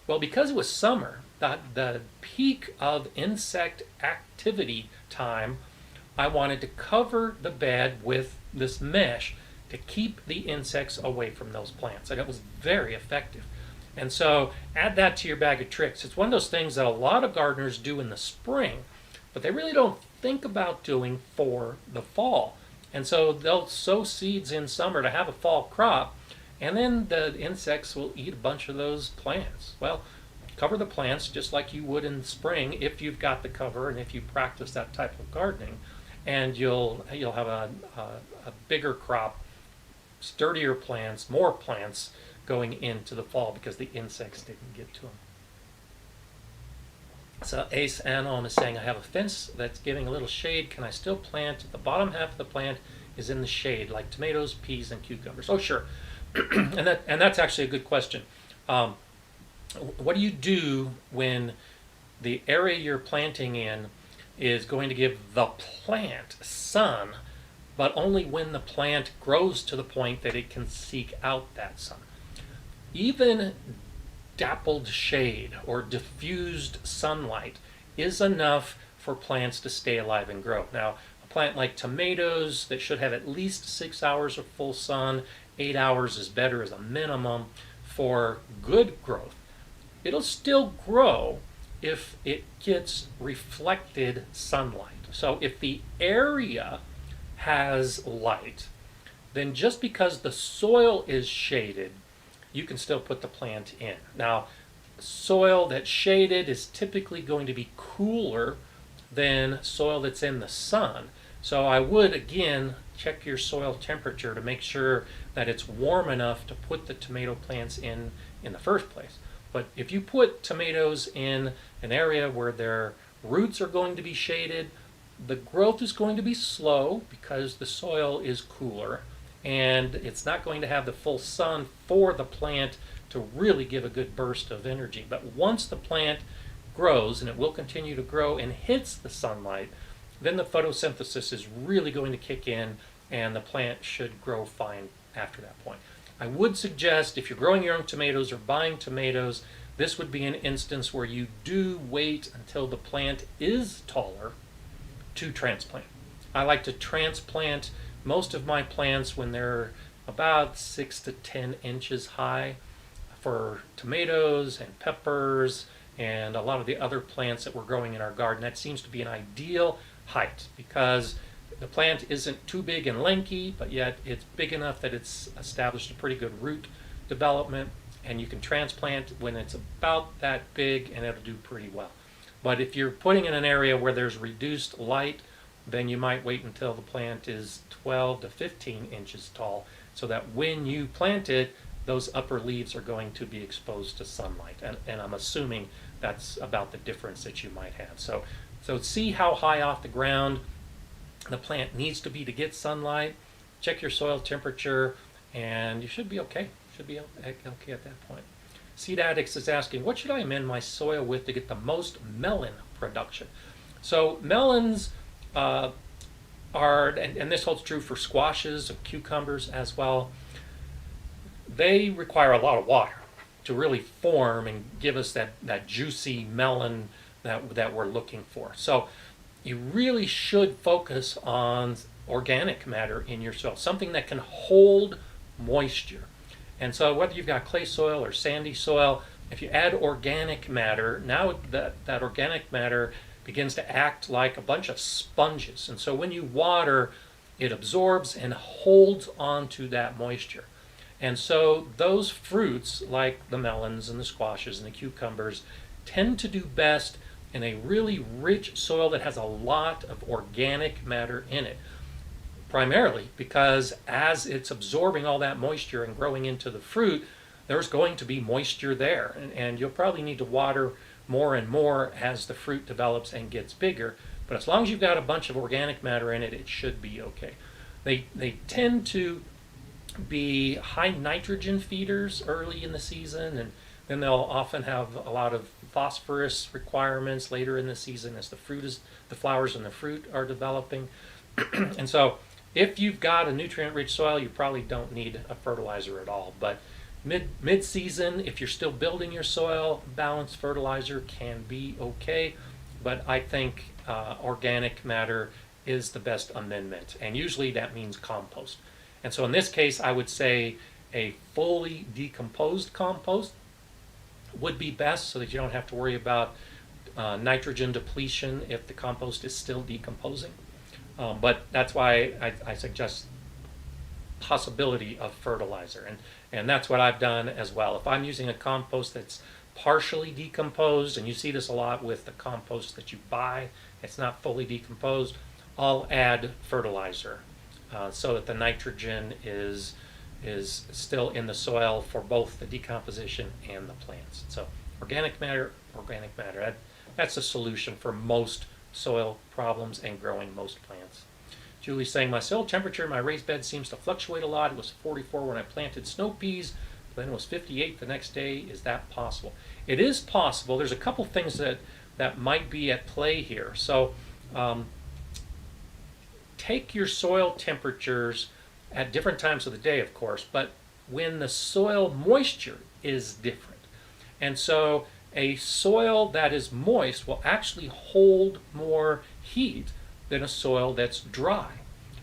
Well, because it was summer, the peak of insect activity time, I wanted to cover the bed with this mesh to keep the insects away from those plants, and it was very effective. And so add that to your bag of tricks. It's one of those things that a lot of gardeners do in the spring, but they really don't think about doing for the fall. And so they'll sow seeds in summer to have a fall crop, and then the insects will eat a bunch of those plants. Well, cover the plants just like you would in spring if you've got the cover and if you practice that type of gardening, and you'll have a bigger crop, sturdier plants, more plants going into the fall because the insects didn't get to them. So Ace Anon is saying, I have a fence that's giving a little shade. Can I still plant if the bottom half of the plant is in the shade, like tomatoes, peas, and cucumbers? Oh, sure. and that's actually a good question. What do you do when the area you're planting in is going to give the plant sun, but only when the plant grows to the point that it can seek out that sun? Even dappled shade or diffused sunlight is enough for plants to stay alive and grow. Now, a plant like tomatoes that should have at least 6 hours of full sun, 8 hours is better as a minimum for good growth. It'll still grow if it gets reflected sunlight. So if the area has light, then just because the soil is shaded, you can still put the plant in. Now, soil that's shaded is typically going to be cooler than soil that's in the sun. So I would, again, check your soil temperature to make sure that it's warm enough to put the tomato plants in the first place. But if you put tomatoes in an area where their roots are going to be shaded, the growth is going to be slow because the soil is cooler, and it's not going to have the full sun for the plant to really give a good burst of energy. But once the plant grows, and it will continue to grow, and hits the sunlight, then the photosynthesis is really going to kick in, and the plant should grow fine after that point. I would suggest, if you're growing your own tomatoes or buying tomatoes, this would be an instance where you do wait until the plant is taller to transplant. I like to transplant most of my plants when they're about 6 to 10 inches high for tomatoes and peppers and a lot of the other plants that we're growing in our garden. That seems to be an ideal height because the plant isn't too big and lanky, but yet it's big enough that it's established a pretty good root development, and you can transplant when it's about that big and it'll do pretty well. But if you're putting in an area where there's reduced light, then you might wait until the plant is 12 to 15 inches tall, so that when you plant it, those upper leaves are going to be exposed to sunlight. And I'm assuming that's about the difference that you might have. So see how high off the ground the plant needs to be to get sunlight. Check your soil temperature, and you should be okay. Should be okay at that point. Seed Addicts is asking, what should I amend my soil with to get the most melon production? So melons are, and this holds true for squashes and cucumbers as well, they require a lot of water to really form and give us that juicy melon that we're looking for. So you really should focus on organic matter in your soil, something that can hold moisture. And so whether you've got clay soil or sandy soil, if you add organic matter, now that organic matter begins to act like a bunch of sponges. And so when you water, it absorbs and holds onto that moisture. And so those fruits, like the melons and the squashes and the cucumbers, tend to do best in a really rich soil that has a lot of organic matter in it. Primarily because as it's absorbing all that moisture and growing into the fruit, there's going to be moisture there. And you'll probably need to water more and more as the fruit develops and gets bigger. But as long as you've got a bunch of organic matter in it, it should be okay. They tend to be high nitrogen feeders early in the season, and then they'll often have a lot of phosphorus requirements later in the season as the flowers and the fruit are developing. And so if you've got a nutrient-rich soil, you probably don't need a fertilizer at all. But mid-season, if you're still building your soil, balanced fertilizer can be okay. But I think organic matter is the best amendment, and usually that means compost. And so in this case, I would say a fully decomposed compost would be best, so that you don't have to worry about nitrogen depletion if the compost is still decomposing. But that's why I suggest possibility of fertilizer, and that's what I've done as well. If I'm using a compost that's partially decomposed, and you see this a lot with the compost that you buy, it's not fully decomposed, I'll add fertilizer so that the nitrogen is still in the soil for both the decomposition and the plants. So organic matter, that's a solution for most soil problems and growing most plants. Julie's saying, my soil temperature in my raised bed seems to fluctuate a lot. It was 44 when I planted snow peas, but then it was 58 the next day. Is that possible? It is possible. There's a couple things that might be at play here. So take your soil temperatures at different times of the day, of course, but when the soil moisture is different. And so a soil that is moist will actually hold more heat than a soil that's dry.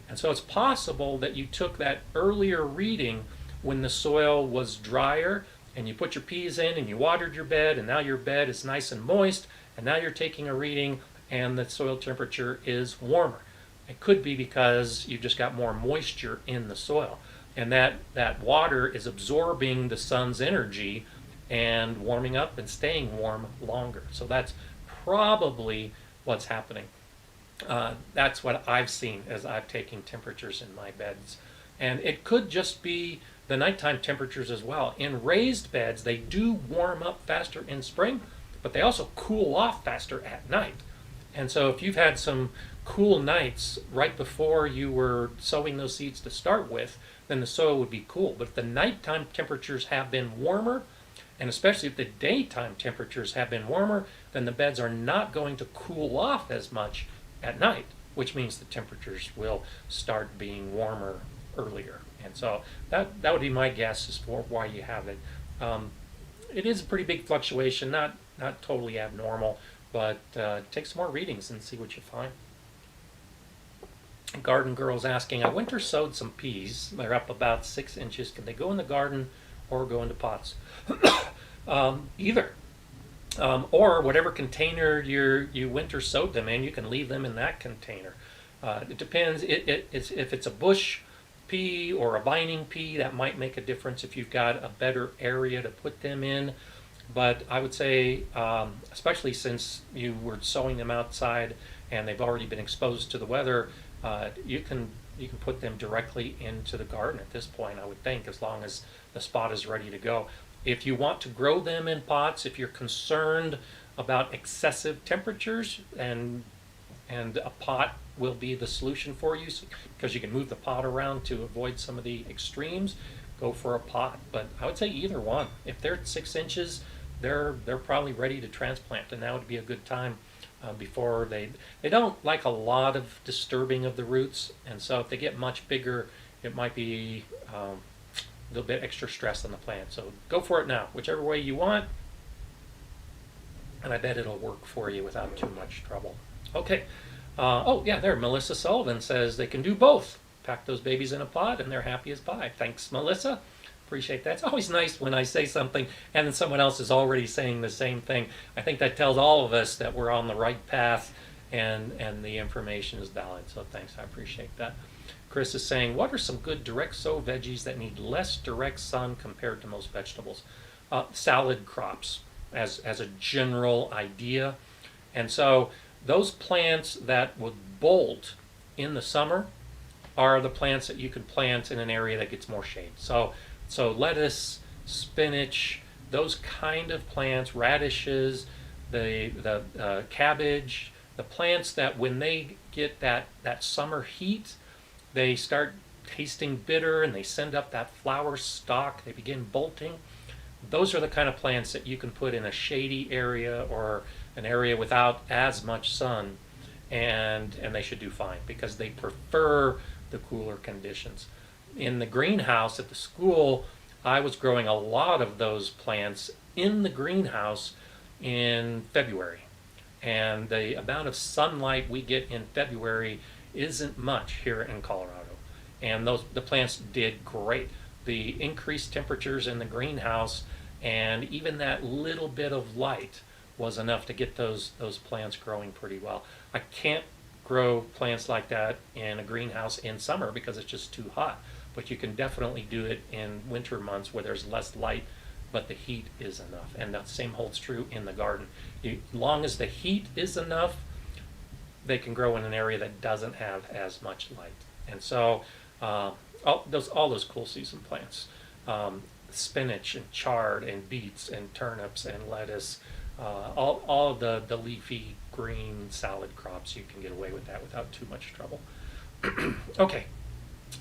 And so it's possible that you took that earlier reading when the soil was drier, and you put your peas in and you watered your bed, and now your bed is nice and moist, and now you're taking a reading and the soil temperature is warmer. It could be because you've just got more moisture in the soil, and that water is absorbing the sun's energy and warming up and staying warm longer. So that's probably what's happening. That's what I've seen as I've taken temperatures in my beds. And it could just be the nighttime temperatures as well. In raised beds, they do warm up faster in spring, but they also cool off faster at night. And so if you've had some cool nights right before you were sowing those seeds to start with, then the soil would be cool. But if the nighttime temperatures have been warmer, and especially if the daytime temperatures have been warmer, then the beds are not going to cool off as much at night, which means the temperatures will start being warmer earlier. And so that would be my guess as for why you have it. It is a pretty big fluctuation, not totally abnormal, but take some more readings and see what you find. Garden Girl's asking, I winter sowed some peas. They're up about 6 inches. Can they go in the garden or go into pots? Either. Or whatever container you winter sowed them in, you can leave them in that container. It depends. If it's a bush pea or a vining pea, that might make a difference if you've got a better area to put them in. But I would say, especially since you were sowing them outside and they've already been exposed to the weather, you can put them directly into the garden at this point, I would think, as long as the spot is ready to go. If you want to grow them in pots, if you're concerned about excessive temperatures, and a pot will be the solution for you, because you can move the pot around to avoid some of the extremes, go for a pot. But I would say either one. If they're at 6 inches, they're probably ready to transplant, and that would be a good time before they don't like a lot of disturbing of the roots, and so if they get much bigger, it might be a little bit extra stress on the plant. So go for it now, whichever way you want, and I bet it'll work for you without too much trouble. Okay. Oh yeah, there, Melissa Sullivan says they can do both. Pack those babies in a pot and they're happy as pie. Thanks, Melissa. Appreciate that. It's always nice when I say something and then someone else is already saying the same thing. I think that tells all of us that we're on the right path and the information is valid. So thanks, I appreciate that. Chris is saying, what are some good direct sow veggies that need less direct sun compared to most vegetables? Salad crops as a general idea. And so those plants that would bolt in the summer are the plants that you can plant in an area that gets more shade. So lettuce, spinach, those kind of plants, radishes, the cabbage, the plants that when they get that summer heat, they start tasting bitter and they send up that flower stalk, they begin bolting. Those are the kind of plants that you can put in a shady area or an area without as much sun, and they should do fine because they prefer the cooler conditions. In the greenhouse at the school, I was growing a lot of those plants in the greenhouse in February, and the amount of sunlight we get in February isn't much here in Colorado, and the plants did great. The increased temperatures in the greenhouse and even that little bit of light was enough to get those plants growing pretty well. I can't grow plants like that in a greenhouse in summer because it's just too hot, but you can definitely do it in winter months where there's less light but the heat is enough, and that same holds true in the garden. As long as the heat is enough, they can grow in an area that doesn't have as much light. And so all those cool season plants, spinach and chard and beets and turnips and lettuce, all of the leafy green salad crops, you can get away with that without too much trouble. Okay,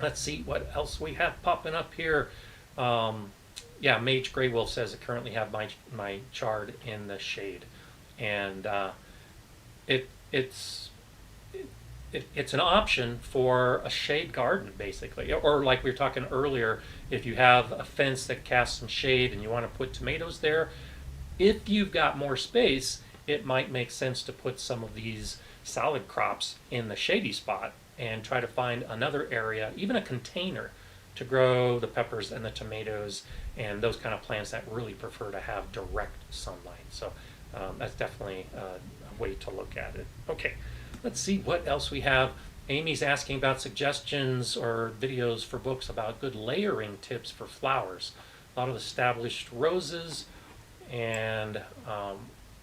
let's see what else we have popping up here. Yeah, Mage Grey Wolf says I currently have my chard in the shade, and it's an option for a shade garden, basically. Or like we were talking earlier, if you have a fence that casts some shade and you want to put tomatoes there, if you've got more space, it might make sense to put some of these salad crops in the shady spot and try to find another area, even a container, to grow the peppers and the tomatoes and those kind of plants that really prefer to have direct sunlight. So that's definitely a way to look at it. Okay. Let's see what else we have. Amy's asking about suggestions or videos for books about good layering tips for flowers. A lot of established roses and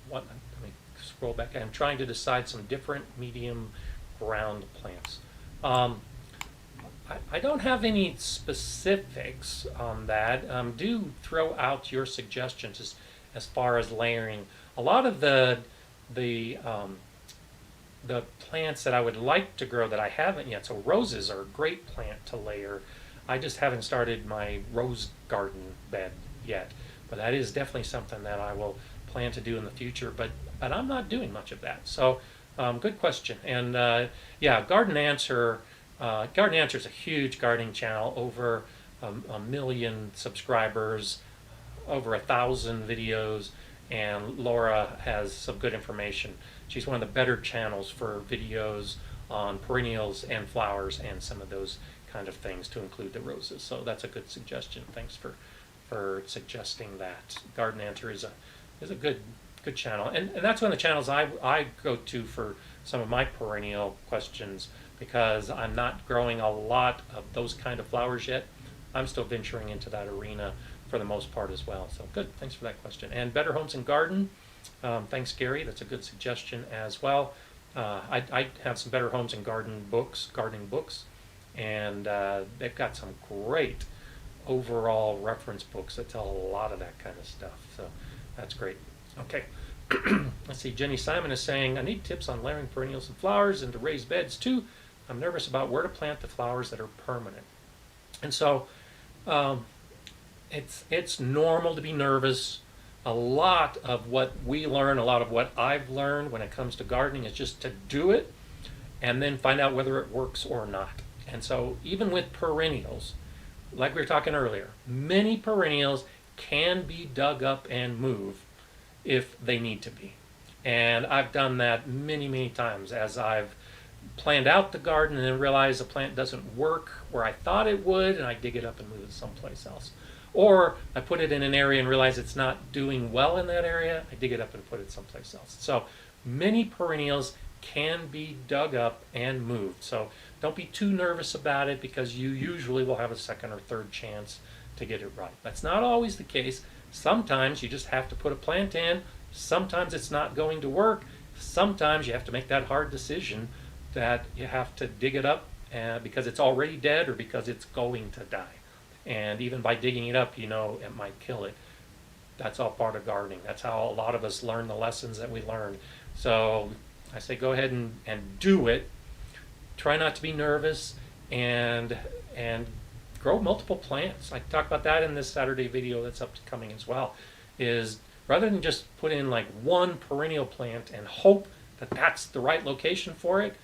what? Let me scroll back. I'm trying to decide some different medium ground plants. I don't have any specifics on that. Do throw out your suggestions as far as layering. A lot of the plants that I would like to grow that I haven't yet. So roses are a great plant to layer. I just haven't started my rose garden bed yet, but that is definitely something that I will plan to do in the future. But I'm not doing much of that. So good question. And yeah, Garden Answer. Garden Answer is a huge gardening channel, over a million subscribers, over 1,000 videos, and Laura has some good information. She's one of the better channels for videos on perennials and flowers and some of those kind of things, to include the roses. So that's a good suggestion. Thanks for suggesting that. Garden Answer is a good channel, and that's one of the channels I go to for some of my perennial questions, because I'm not growing a lot of those kind of flowers yet. I'm still venturing into that arena for the most part as well. So good, thanks for that question. And Better Homes and Garden, thanks Gary, that's a good suggestion as well. I have some Better Homes and Gardening books, and they've got some great overall reference books that tell a lot of that kind of stuff. So that's great. Okay. Let's see, Jenny Simon is saying, I need tips on layering perennials and flowers into raised beds too. I'm nervous about where to plant the flowers that are permanent. And so it's normal to be nervous. A lot of what we learn, a lot of what I've learned when it comes to gardening is just to do it and then find out whether it works or not. And so even with perennials, like we were talking earlier, many perennials can be dug up and moved if they need to be. And I've done that many, many times as I've planned out the garden and then realize the plant doesn't work where I thought it would, and I dig it up and move it someplace else. Or I put it in an area and realize it's not doing well in that area, I dig it up and put it someplace else. So many perennials can be dug up and moved. So don't be too nervous about it, because you usually will have a second or third chance to get it right. That's not always the case. Sometimes you just have to put a plant in. Sometimes it's not going to work. Sometimes you have to make that hard decision that you have to dig it up because it's already dead or because it's going to die. And even by digging it up, you know, it might kill it. That's all part of gardening. That's how a lot of us learn the lessons that we learned. So I say go ahead and do it. Try not to be nervous, and grow multiple plants. I talked about that in this Saturday video that's upcoming as well, is rather than just put in like one perennial plant and hope that that's the right location for it,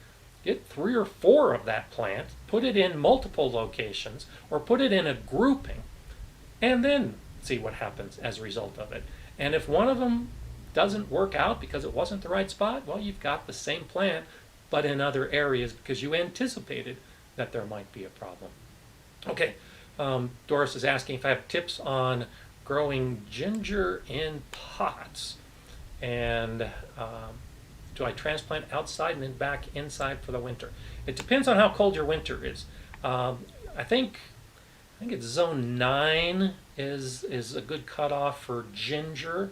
get 3 or 4 of that plant, put it in multiple locations, or put it in a grouping, and then see what happens as a result of it. And if one of them doesn't work out because it wasn't the right spot, well, you've got the same plant, but in other areas because you anticipated that there might be a problem. Okay, Doris is asking if I have tips on growing ginger in pots, and do I transplant outside and then back inside for the winter? It depends on how cold your winter is. I think it's zone 9 is a good cutoff for ginger.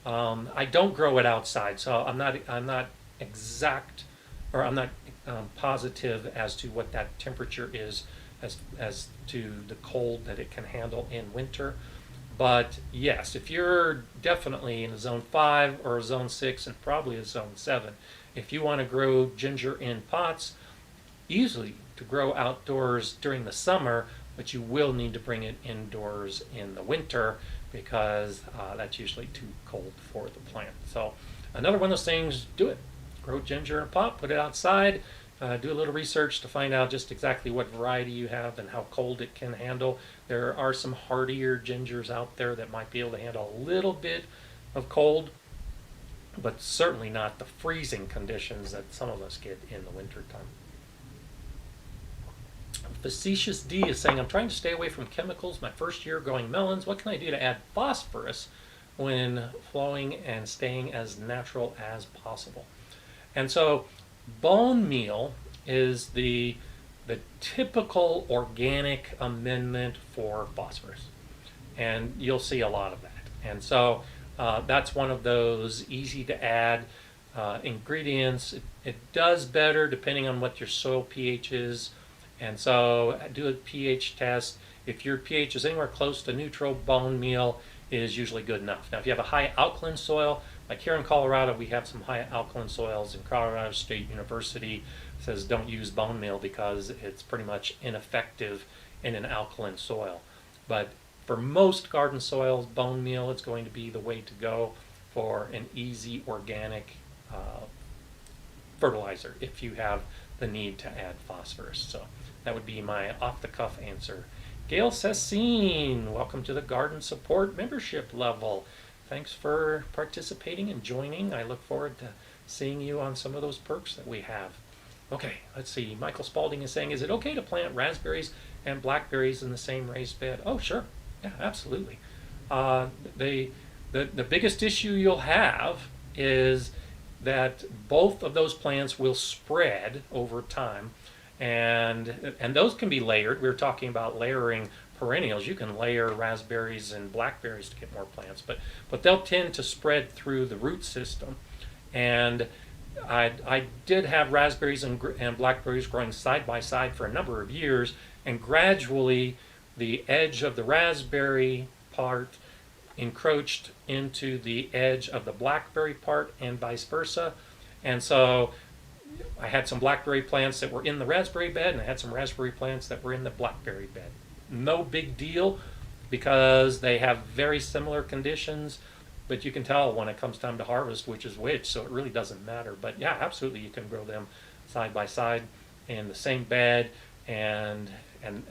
I don't grow it outside, so I'm not exact, or I'm not positive as to what that temperature is as to the cold that it can handle in winter. But yes, if you're definitely in a zone 5 or a zone 6 and probably a zone 7, if you want to grow ginger in pots, easily to grow outdoors during the summer, but you will need to bring it indoors in the winter because that's usually too cold for the plant. So another one of those things, do it. Grow ginger in a pot, put it outside, do a little research to find out just exactly what variety you have and how cold it can handle. There are some hardier gingers out there that might be able to handle a little bit of cold, but certainly not the freezing conditions that some of us get in the wintertime. Facetious D is saying, I'm trying to stay away from chemicals my first year growing melons. What can I do to add phosphorus when flowing and staying as natural as possible? And so bone meal is the typical organic amendment for phosphorus, and you'll see a lot of that. And so that's one of those easy to add ingredients. It does better depending on what your soil pH is, and so do a pH test. If your pH is anywhere close to neutral, bone meal is usually good enough. Now if you have a high alkaline soil, like here in Colorado, we have some high alkaline soils, and Colorado State University says don't use bone meal because it's pretty much ineffective in an alkaline soil. But for most garden soils, bone meal is going to be the way to go for an easy organic fertilizer if you have the need to add phosphorus. So that would be my off-the-cuff answer. Gail Sassine, welcome to the Garden Support membership level. Thanks for participating and joining. I look forward to seeing you on some of those perks that we have. Okay, let's see. Michael Spalding is saying, is it okay to plant raspberries and blackberries in the same raised bed? Oh, sure. Yeah, absolutely. The biggest issue you'll have is that both of those plants will spread over time, and those can be layered. We were talking about layering perennials. You can layer raspberries and blackberries to get more plants, but they'll tend to spread through the root system. And I did have raspberries and blackberries growing side by side for a number of years, and gradually the edge of the raspberry part encroached into the edge of the blackberry part and vice versa. And so I had some blackberry plants that were in the raspberry bed, and I had some raspberry plants that were in the blackberry bed. No big deal because they have very similar conditions, but you can tell when it comes time to harvest which is which, so it really doesn't matter. But yeah, absolutely, you can grow them side by side in the same bed, and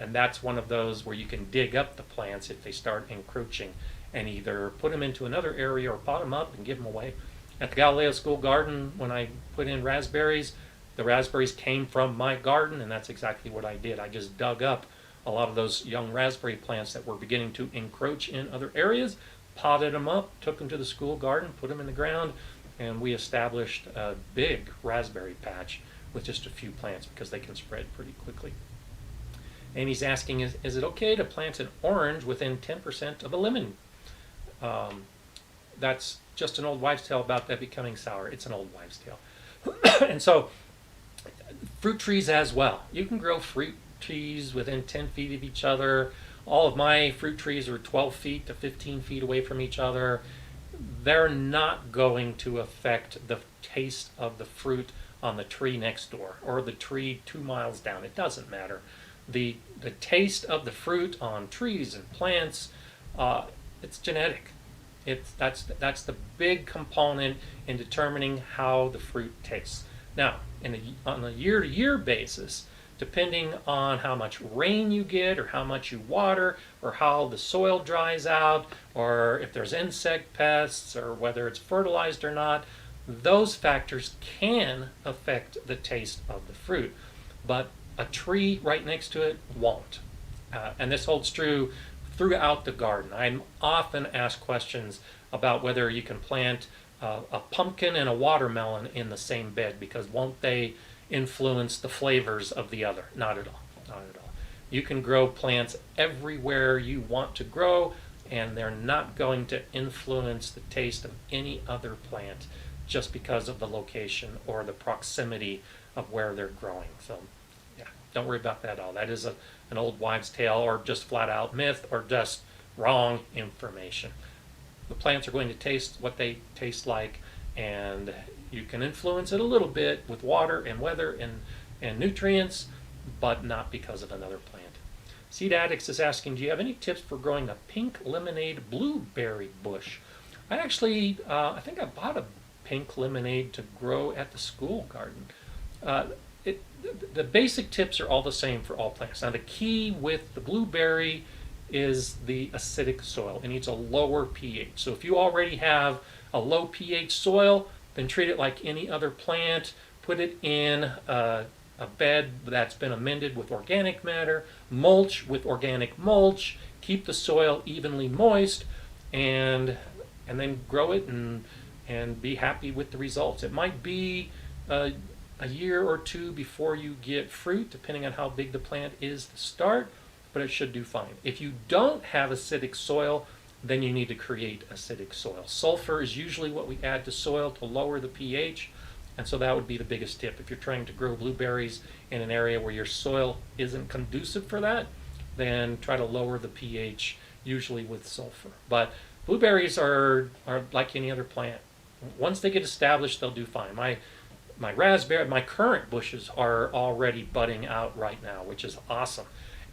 that's one of those where you can dig up the plants if they start encroaching, and either put them into another area or pot them up and give them away. At the Galileo School Garden, when I put in raspberries, the raspberries came from my garden, and that's exactly what I did. I just dug up a lot of those young raspberry plants that were beginning to encroach in other areas, potted them up, took them to the school garden, put them in the ground, and we established a big raspberry patch with just a few plants because they can spread pretty quickly. Amy's asking, is it okay to plant an orange within 10% of a lemon? That's just an old wives' tale about that becoming sour. It's an old wives' tale. And so fruit trees as well. You can grow fruit trees within 10 feet of each other. All of my fruit trees are 12 feet to 15 feet away from each other. They're not going to affect the taste of the fruit on the tree next door or the tree 2 miles down. It doesn't matter. The taste of the fruit on trees and plants, it's genetic. That's the big component in determining how the fruit tastes. Now, on a year-to-year basis, depending on how much rain you get or how much you water or how the soil dries out or if there's insect pests or whether it's fertilized or not, those factors can affect the taste of the fruit. But a tree right next to it won't. And this holds true throughout the garden. I'm often asked questions about whether you can plant a pumpkin and a watermelon in the same bed because won't they influence the flavors of the other? Not at all. Not at all. You can grow plants everywhere you want to grow, and they're not going to influence the taste of any other plant just because of the location or the proximity of where they're growing. So yeah, don't worry about that at all. That is an old wives' tale or just flat out myth or just wrong information. The plants are going to taste what they taste like, and you can influence it a little bit with water and weather and nutrients, but not because of another plant. Seed Addicts is asking, do you have any tips for growing a pink lemonade blueberry bush? I actually, I think I bought a pink lemonade to grow at the school garden. The basic tips are all the same for all plants. Now the key with the blueberry is the acidic soil. It needs a lower pH. So if you already have a low pH soil, then treat it like any other plant. Put it in a bed that's been amended with organic matter, mulch with organic mulch, keep the soil evenly moist, and then grow it and be happy with the results. It might be a year or two before you get fruit, depending on how big the plant is to start, but it should do fine. If you don't have acidic soil, then you need to create acidic soil. Sulfur is usually what we add to soil to lower the pH, and so that would be the biggest tip. If you're trying to grow blueberries in an area where your soil isn't conducive for that, then try to lower the pH, usually with sulfur. But blueberries are like any other plant. Once they get established, they'll do fine. My current bushes are already budding out right now, which is awesome.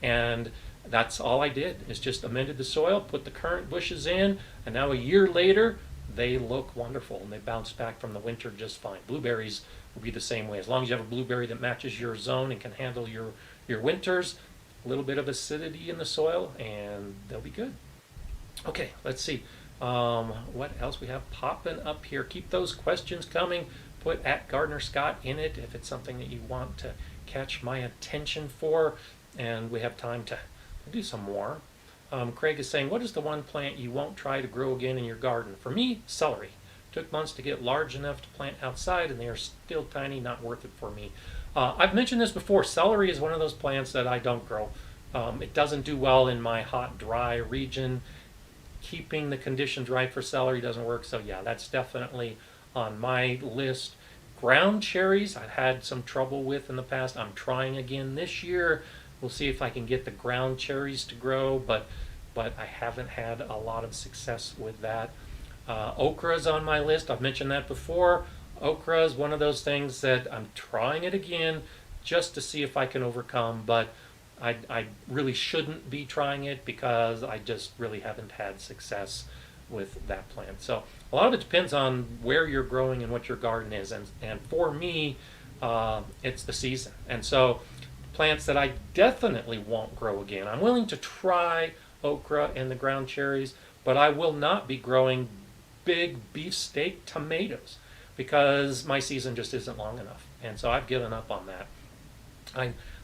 And that's all I did, is just amended the soil, put the current bushes in, and now a year later, they look wonderful, and they bounce back from the winter just fine. Blueberries will be the same way. As long as you have a blueberry that matches your zone and can handle your winters, a little bit of acidity in the soil, and they'll be good. Okay, let's see. What else we have popping up here? Keep those questions coming. Put @GardenerScott in it if it's something that you want to catch my attention for, and we have time to do some more. Craig is saying, what is the one plant you won't try to grow again in your garden? For me, celery. Took months to get large enough to plant outside, and they are still tiny, not worth it for me. I've mentioned this before. Celery is one of those plants that I don't grow. It doesn't do well in my hot, dry region. Keeping the conditions right for celery doesn't work, so yeah, that's definitely on my list. Ground cherries I've had some trouble with in the past. I'm trying again this year. We'll see if I can get the ground cherries to grow, but I haven't had a lot of success with that. Okra is on my list. I've mentioned that before. Okra is one of those things that I'm trying it again just to see if I can overcome, but I really shouldn't be trying it because I just really haven't had success with that plant. So a lot of it depends on where you're growing and what your garden is, and for me, it's the season. And so plants that I definitely won't grow again. I'm willing to try okra and the ground cherries, but I will not be growing big beefsteak tomatoes because my season just isn't long enough. And so I've given up on that.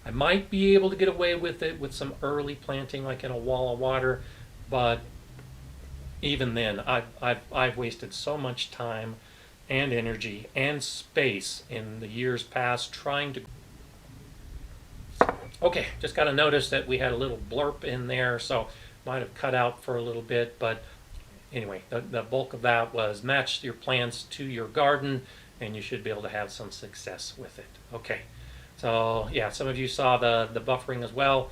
I might be able to get away with it with some early planting, like in a wall of water, but even then, I've wasted so much time and energy and space in the years past trying to. Okay, just got to notice that we had a little blurb in there, so might have cut out for a little bit, but anyway, the bulk of that was match your plants to your garden, and you should be able to have some success with it. Okay, so yeah, some of you saw the buffering as well.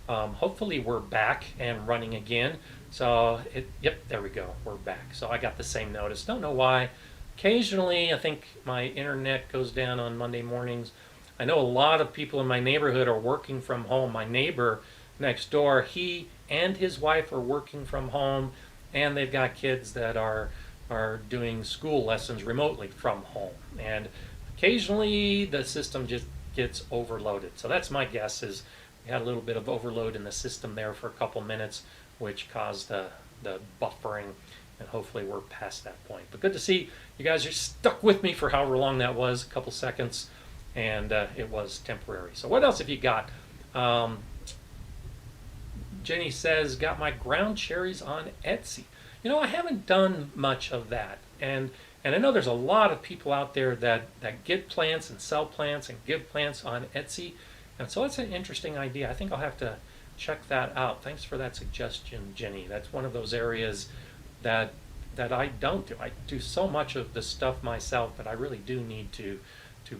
Hopefully we're back and running again. So yep, there we go, we're back. So I got the same notice, don't know why. Occasionally, I think my internet goes down on Monday mornings. I know a lot of people in my neighborhood are working from home. My neighbor next door, he and his wife are working from home, and they've got kids that are doing school lessons remotely from home. And occasionally the system just gets overloaded. So that's my guess, is we had a little bit of overload in the system there for a couple minutes, which caused the buffering, and hopefully we're past that point. But good to see you guys are stuck with me for however long that was, a couple seconds, and it was temporary. So what else have you got? Jenny says, got my ground cherries on Etsy. You know, I haven't done much of that, and I know there's a lot of people out there that get plants and sell plants and give plants on Etsy, and so it's an interesting idea. I think I'll have to check that out. Thanks for that suggestion, Jenny. That's one of those areas that I don't do. I do so much of the stuff myself, but I really do need to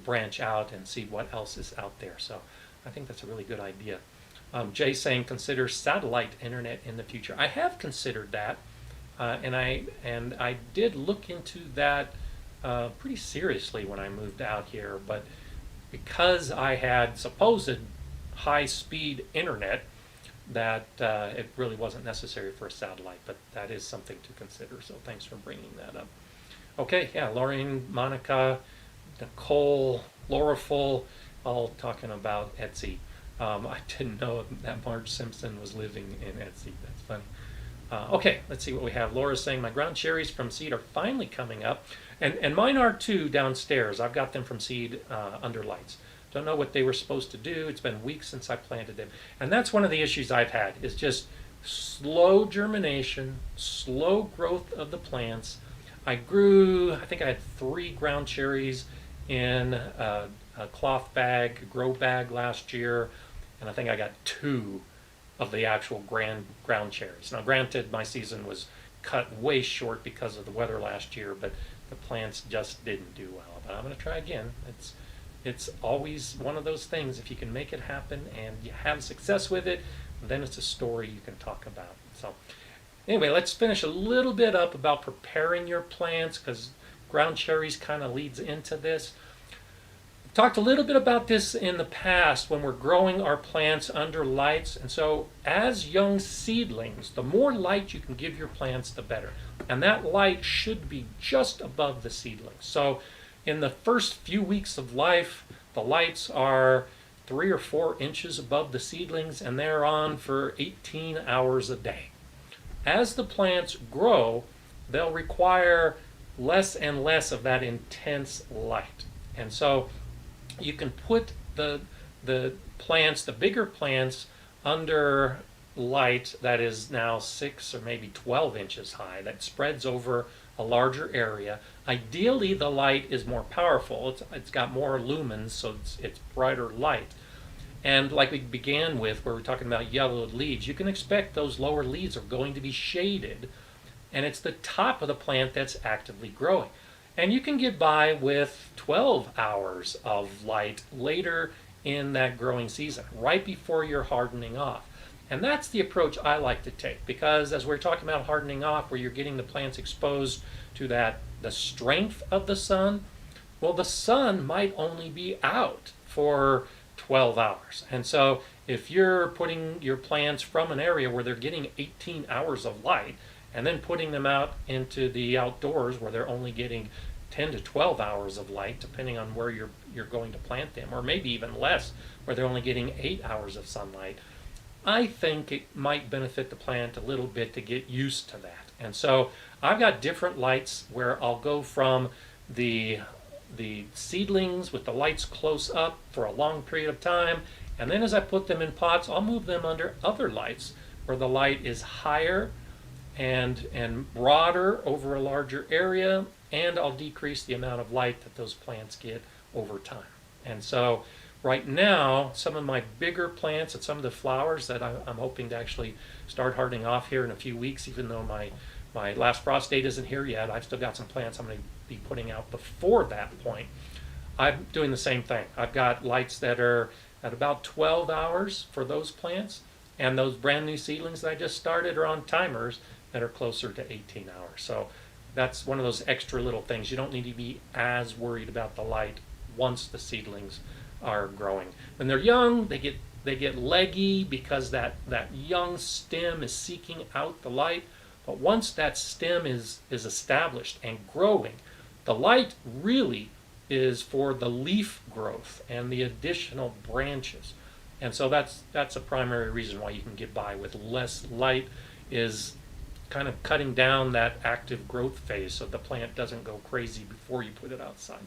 branch out and see what else is out there. So I think that's a really good idea. Jay saying, consider satellite internet in the future. I have considered that, and I did look into that pretty seriously when I moved out here, but because I had supposed high-speed internet, that it really wasn't necessary for a satellite, but that is something to consider, so thanks for bringing that up. Okay, yeah, Lauren, Monica, Nicole, Laura Full, all talking about Etsy. I didn't know that Marge Simpson was living in Etsy. That's funny. Okay, let's see what we have. Laura's saying, my ground cherries from seed are finally coming up, and mine are too downstairs. I've got them from seed under lights. Don't know what they were supposed to do. It's been weeks since I planted them. And that's one of the issues I've had, is just slow germination, slow growth of the plants. I think I had 3 ground cherries in a a cloth bag, a grow bag last year, and I think I got 2 of the actual ground cherries. Now, granted, my season was cut way short because of the weather last year, but the plants just didn't do well. But I'm going to try again. It's always one of those things. If you can make it happen and you have success with it, then it's a story you can talk about. So anyway, let's finish a little bit up about preparing your plants, because ground cherries kind of leads into this. I've talked a little bit about this in the past when we're growing our plants under lights. And so as young seedlings, the more light you can give your plants, the better. And that light should be just above the seedlings. So in the first few weeks of life, the lights are 3 or 4 inches above the seedlings, and they're on for 18 hours a day. As the plants grow, they'll require less and less of that intense light. And so you can put the plants, the bigger plants, under light that is now 6 or maybe 12 inches high, that spreads over a larger area. Ideally, the light is more powerful. It's got more lumens, so it's brighter light. And like we began with, where we're talking about yellowed leaves, you can expect those lower leaves are going to be shaded, and it's the top of the plant that's actively growing. And you can get by with 12 hours of light later in that growing season, right before you're hardening off. And that's the approach I like to take, because as we're talking about hardening off, where you're getting the plants exposed to the strength of the sun, well, the sun might only be out for 12 hours. And so if you're putting your plants from an area where they're getting 18 hours of light, and then putting them out into the outdoors where they're only getting 10 to 12 hours of light, depending on where you're going to plant them, or maybe even less, where they're only getting 8 hours of sunlight, I think it might benefit the plant a little bit to get used to that. And so I've got different lights where I'll go from the seedlings with the lights close up for a long period of time, and then as I put them in pots, I'll move them under other lights where the light is higher and broader over a larger area, and I'll decrease the amount of light that those plants get over time. And so right now, some of my bigger plants and some of the flowers that I'm hoping to actually start hardening off here in a few weeks, even though my last frost date isn't here yet, I've still got some plants I'm going to be putting out before that point. I'm doing the same thing. I've got lights that are at about 12 hours for those plants, and those brand new seedlings that I just started are on timers that are closer to 18 hours. So that's one of those extra little things. You don't need to be as worried about the light once the seedlings are growing. When they're young, they get leggy because that young stem is seeking out the light. But once that stem is established and growing, the light really is for the leaf growth and the additional branches. And so that's a primary reason why you can get by with less light, is kind of cutting down that active growth phase so the plant doesn't go crazy before you put it outside.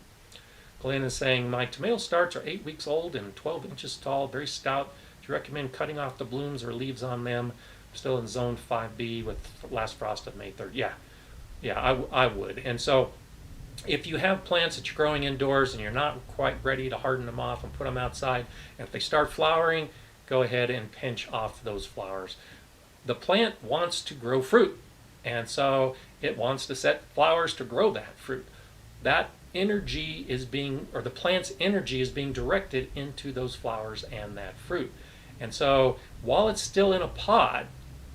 Glenn is saying, my tomato starts are 8 weeks old and 12 inches tall, very stout. Do you recommend cutting off the blooms or leaves on them? I'm still in zone 5B with last frost of May 3rd. Yeah, I would. And so if you have plants that you're growing indoors and you're not quite ready to harden them off and put them outside, and if they start flowering, go ahead and pinch off those flowers. The plant wants to grow fruit, and so it wants to set flowers to grow that fruit. That energy is the plant's energy is being directed into those flowers and that fruit. And so while it's still in a pod,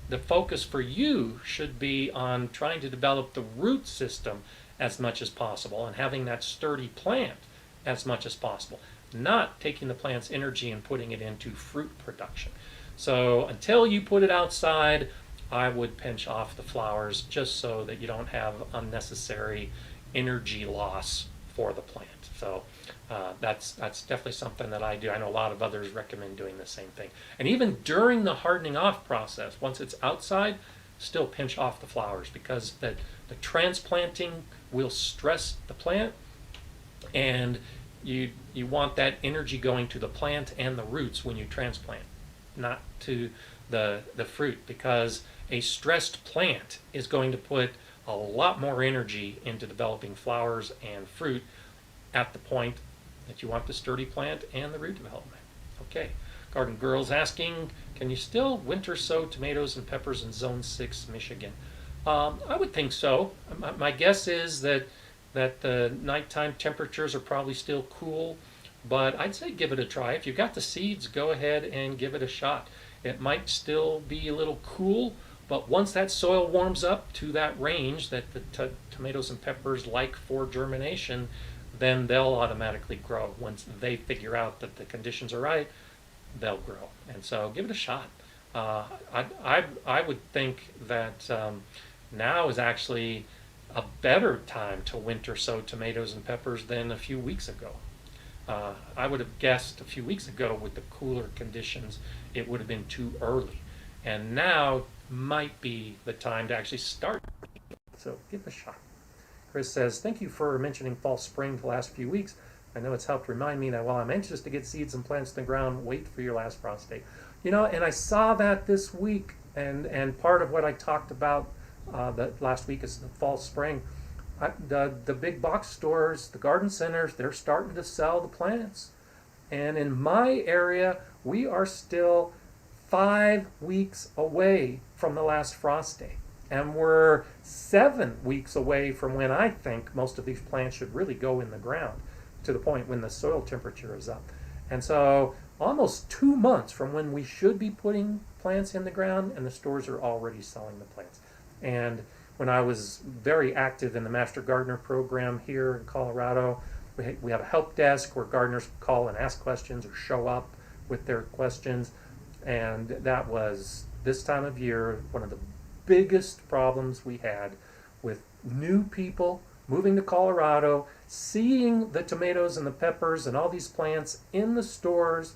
the focus for you should be on trying to develop the root system as much as possible and having that sturdy plant as much as possible, not taking the plant's energy and putting it into fruit production. So until you put it outside, I would pinch off the flowers just so that you don't have unnecessary energy loss for the plant. So that's definitely something that I do. I know a lot of others recommend doing the same thing. And even during the hardening off process, once it's outside, still pinch off the flowers, because the transplanting will stress the plant, and you want that energy going to the plant and the roots when you transplant, not to the fruit, because a stressed plant is going to put a lot more energy into developing flowers and fruit at the point that you want the sturdy plant and the root development. Okay, Garden Girl's asking, can you still winter sow tomatoes and peppers in Zone 6, Michigan? I would think so. My guess is that the nighttime temperatures are probably still cool, but I'd say give it a try. If you've got the seeds, go ahead and give it a shot. It might still be a little cool, but once that soil warms up to that range that the tomatoes and peppers like for germination, then they'll automatically grow. Once they figure out that the conditions are right, they'll grow. And so give it a shot. I would think that now is actually a better time to winter sow tomatoes and peppers than a few weeks ago. I would have guessed a few weeks ago with the cooler conditions it would have been too early. And now might be the time to actually start. So give it a shot. Chris says, thank you for mentioning fall spring the last few weeks. I know it's helped remind me that while I'm anxious to get seeds and plants in the ground, wait for your last frost date. You know, and I saw that this week, and part of what I talked about the last week is the fall spring. The big box stores, the garden centers, they're starting to sell the plants. And in my area, we are still 5 weeks away from the last frost day. And we're 7 weeks away from when I think most of these plants should really go in the ground, to the point when the soil temperature is up. And so almost 2 months from when we should be putting plants in the ground, and the stores are already selling the plants. And when I was very active in the Master Gardener program here in Colorado, we have a help desk where gardeners call and ask questions or show up with their questions. And that was, this time of year, one of the biggest problems we had with new people moving to Colorado, seeing the tomatoes and the peppers and all these plants in the stores.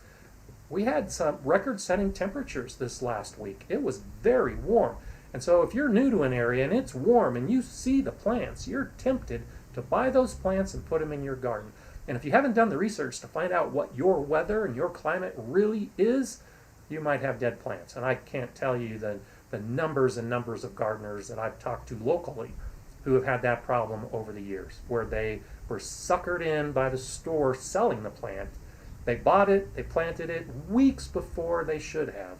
We had some record-setting temperatures this last week. It was very warm. And so if you're new to an area and it's warm and you see the plants, you're tempted to buy those plants and put them in your garden. And if you haven't done the research to find out what your weather and your climate really is, you might have dead plants. And I can't tell you the numbers and numbers of gardeners that I've talked to locally who have had that problem over the years, where they were suckered in by the store selling the plant. They bought it, they planted it weeks before they should have,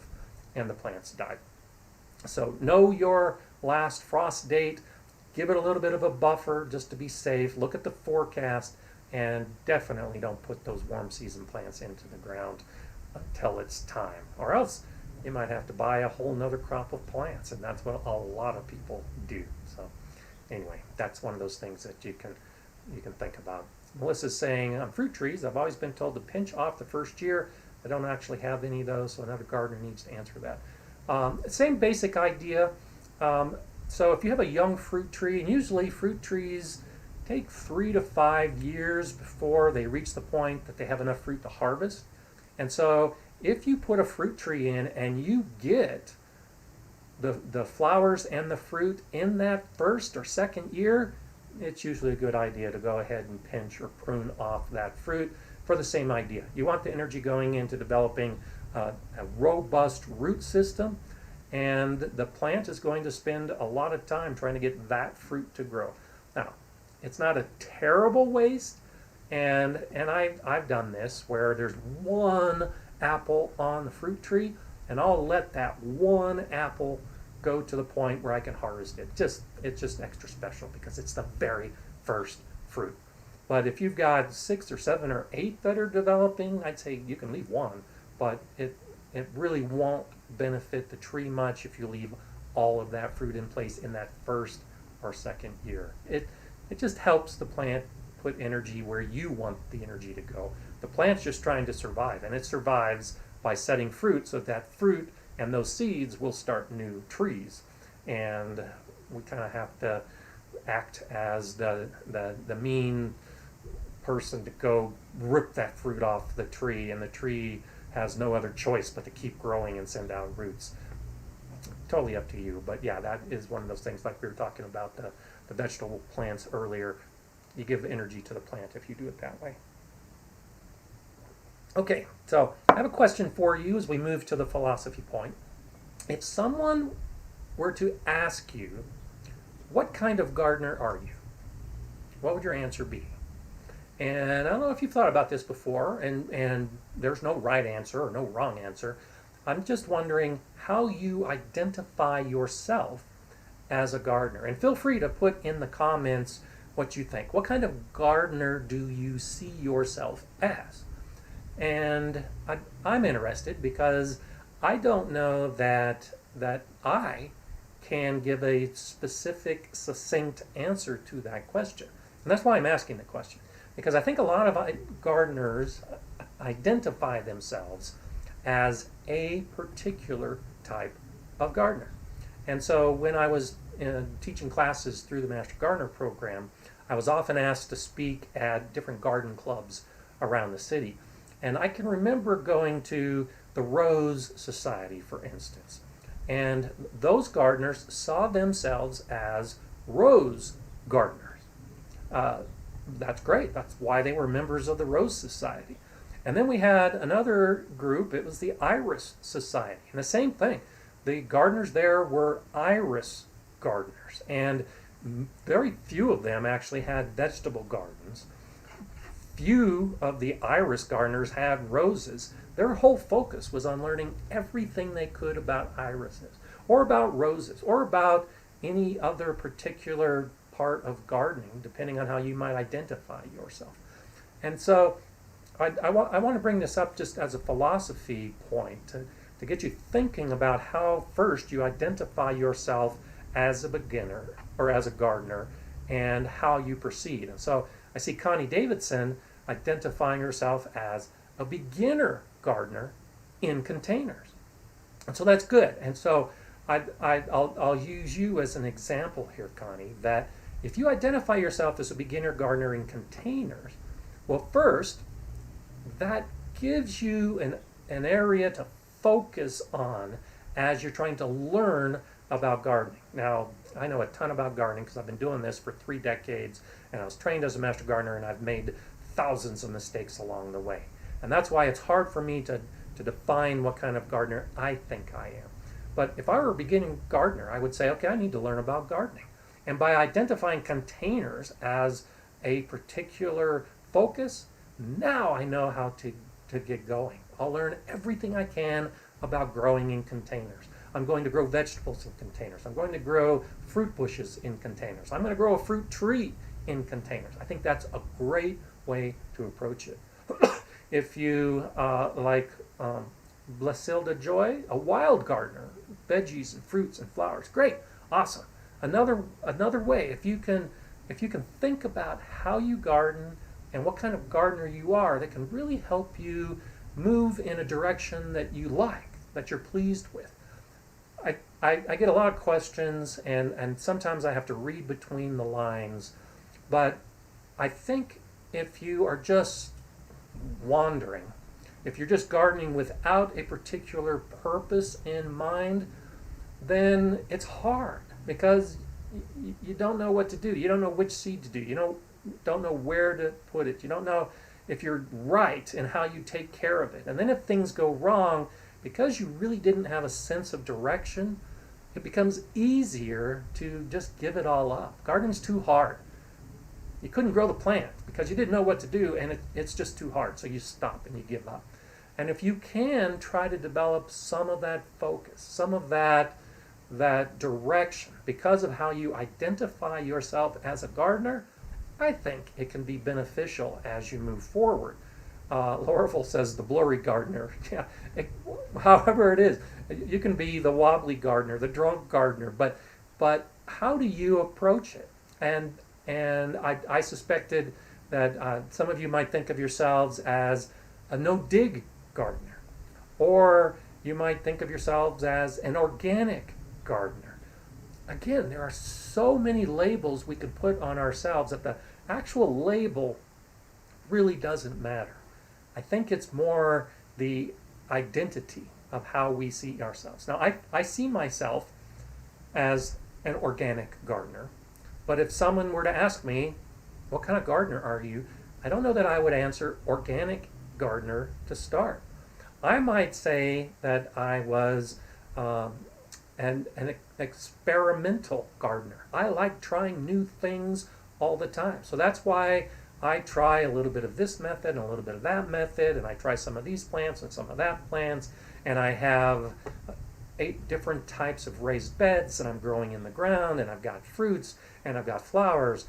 and the plants died. So know your last frost date, give it a little bit of a buffer just to be safe, look at the forecast, and definitely don't put those warm season plants into the ground until it's time. Or else you might have to buy a whole nother crop of plants, and that's what a lot of people do. So anyway, that's one of those things that you can think about. Melissa's saying, on fruit trees, I've always been told to pinch off the first year. I don't actually have any of those, so another gardener needs to answer that. Same basic idea. So if you have a young fruit tree, and usually fruit trees take 3 to 5 years before they reach the point that they have enough fruit to harvest. And so if you put a fruit tree in and you get the flowers and the fruit in that first or second year, it's usually a good idea to go ahead and pinch or prune off that fruit for the same idea. You want the energy going into developing a robust root system, and the plant is going to spend a lot of time trying to get that fruit to grow. Now, it's not a terrible waste, and I've done this where there's one apple on the fruit tree, and I'll let that one apple go to the point where I can harvest it. It's just extra special because it's the very first fruit. But if you've got 6 or 7 or 8 that are developing, I'd say you can leave one, but it really won't benefit the tree much if you leave all of that fruit in place in that first or second year. It just helps the plant put energy where you want the energy to go. The plant's just trying to survive, and it survives by setting fruit so that fruit and those seeds will start new trees. And we kind of have to act as the mean person to go rip that fruit off the tree, and the tree has no other choice but to keep growing and send out roots. Totally up to you, but yeah, that is one of those things, like we were talking about the vegetable plants earlier. You give energy to the plant if you do it that way. Okay, so I have a question for you as we move to the philosophy point. If someone were to ask you, what kind of gardener are you? What would your answer be? And I don't know if you've thought about this before, and there's no right answer or no wrong answer. I'm just wondering how you identify yourself as a gardener. And feel free to put in the comments what you think. What kind of gardener do you see yourself as? And I'm interested because I don't know that I can give a specific, succinct answer to that question. And that's why I'm asking the question. Because I think a lot of gardeners identify themselves as a particular type of gardener. And so when I was teaching classes through the Master Gardener program, I was often asked to speak at different garden clubs around the city. And I can remember going to the Rose Society, for instance. And those gardeners saw themselves as rose gardeners. That's great. That's why they were members of the Rose Society. And then we had another group, it was the Iris Society. And the same thing. The gardeners there were iris gardeners. And very few of them actually had vegetable gardens. Few of the iris gardeners had roses. Their whole focus was on learning everything they could about irises, or about roses, or about any other particular part of gardening, depending on how you might identify yourself. And so I want to bring this up just as a philosophy point to get you thinking about how first you identify yourself as a beginner or as a gardener and how you proceed. And so I see Connie Davidson identifying herself as a beginner gardener in containers. And so that's good. And so I'll use you as an example here, Connie, that if you identify yourself as a beginner gardener in containers, well, first, that gives you an area to focus on as you're trying to learn about gardening. Now, I know a ton about gardening because I've been doing this for 3 decades, and I was trained as a master gardener, and I've made thousands of mistakes along the way. And that's why it's hard for me to define what kind of gardener I think I am. But if I were a beginning gardener, I would say, okay, I need to learn about gardening. And by identifying containers as a particular focus, now I know how to get going. I'll learn everything I can about growing in containers. I'm going to grow vegetables in containers. I'm going to grow fruit bushes in containers. I'm going to grow a fruit tree in containers. I think that's a great way to approach it. If you like Blasilda Joy, a wild gardener, veggies and fruits and flowers, great, awesome. Another way, if you can think about how you garden and what kind of gardener you are, that can really help you move in a direction that you like, that you're pleased with. I get a lot of questions, and sometimes I have to read between the lines, but I think if you are just wandering, if you're just gardening without a particular purpose in mind, then it's hard because you don't know what to do. You don't know which seed to do. You don't know where to put it. You don't know if you're right in how you take care of it. And then if things go wrong, because you really didn't have a sense of direction, it becomes easier to just give it all up. Gardening's too hard. You couldn't grow the plant because you didn't know what to do, and it's just too hard, so you stop and you give up. And if you can try to develop some of that focus, some of that direction, because of how you identify yourself as a gardener, I think it can be beneficial as you move forward. Laurel says the blurry gardener. Yeah, however it is, you can be the wobbly gardener, the drunk gardener, but how do you approach it? And I suspected that some of you might think of yourselves as a no-dig gardener, or you might think of yourselves as an organic gardener. Again, there are so many labels we can put on ourselves that the actual label really doesn't matter. I think it's more the identity of how we see ourselves. Now, I see myself as an organic gardener, but if someone were to ask me, what kind of gardener are you? I don't know that I would answer organic gardener to start. I might say that I was an experimental gardener. I like trying new things all the time. So that's why I try a little bit of this method and a little bit of that method, and I try some of these plants and some of that plants, and I have 8 different types of raised beds, and I'm growing in the ground, and I've got fruits, and I've got flowers.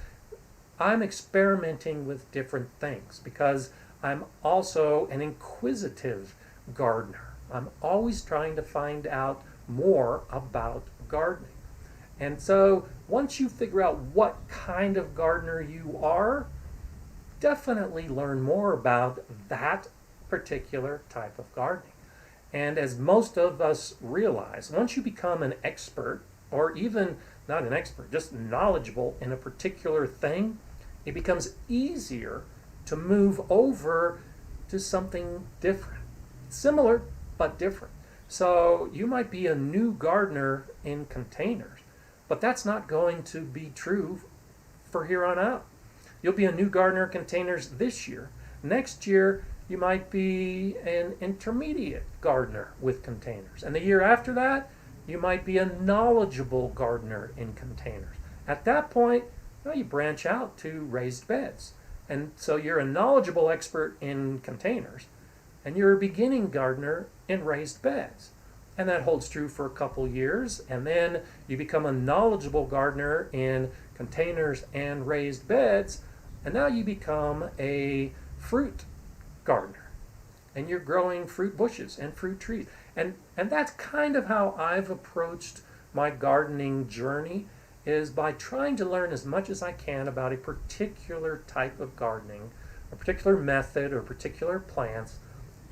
I'm experimenting with different things because I'm also an inquisitive gardener. I'm always trying to find out more about gardening. And so once you figure out what kind of gardener you are, definitely learn more about that particular type of gardening. And as most of us realize, once you become an expert, or even not an expert, just knowledgeable in a particular thing, it becomes easier to move over to something different. Similar, but different. So you might be a new gardener in containers, but that's not going to be true for here on out. You'll be a new gardener in containers this year. Next year, you might be an intermediate gardener with containers. And the year after that, you might be a knowledgeable gardener in containers. At that point, well, you branch out to raised beds. And so you're a knowledgeable expert in containers, and you're a beginning gardener in raised beds. And that holds true for a couple years, and then you become a knowledgeable gardener in containers and raised beds, and now you become a fruit gardener, and you're growing fruit bushes and fruit trees. And that's kind of how I've approached my gardening journey, is by trying to learn as much as I can about a particular type of gardening, a particular method or particular plants,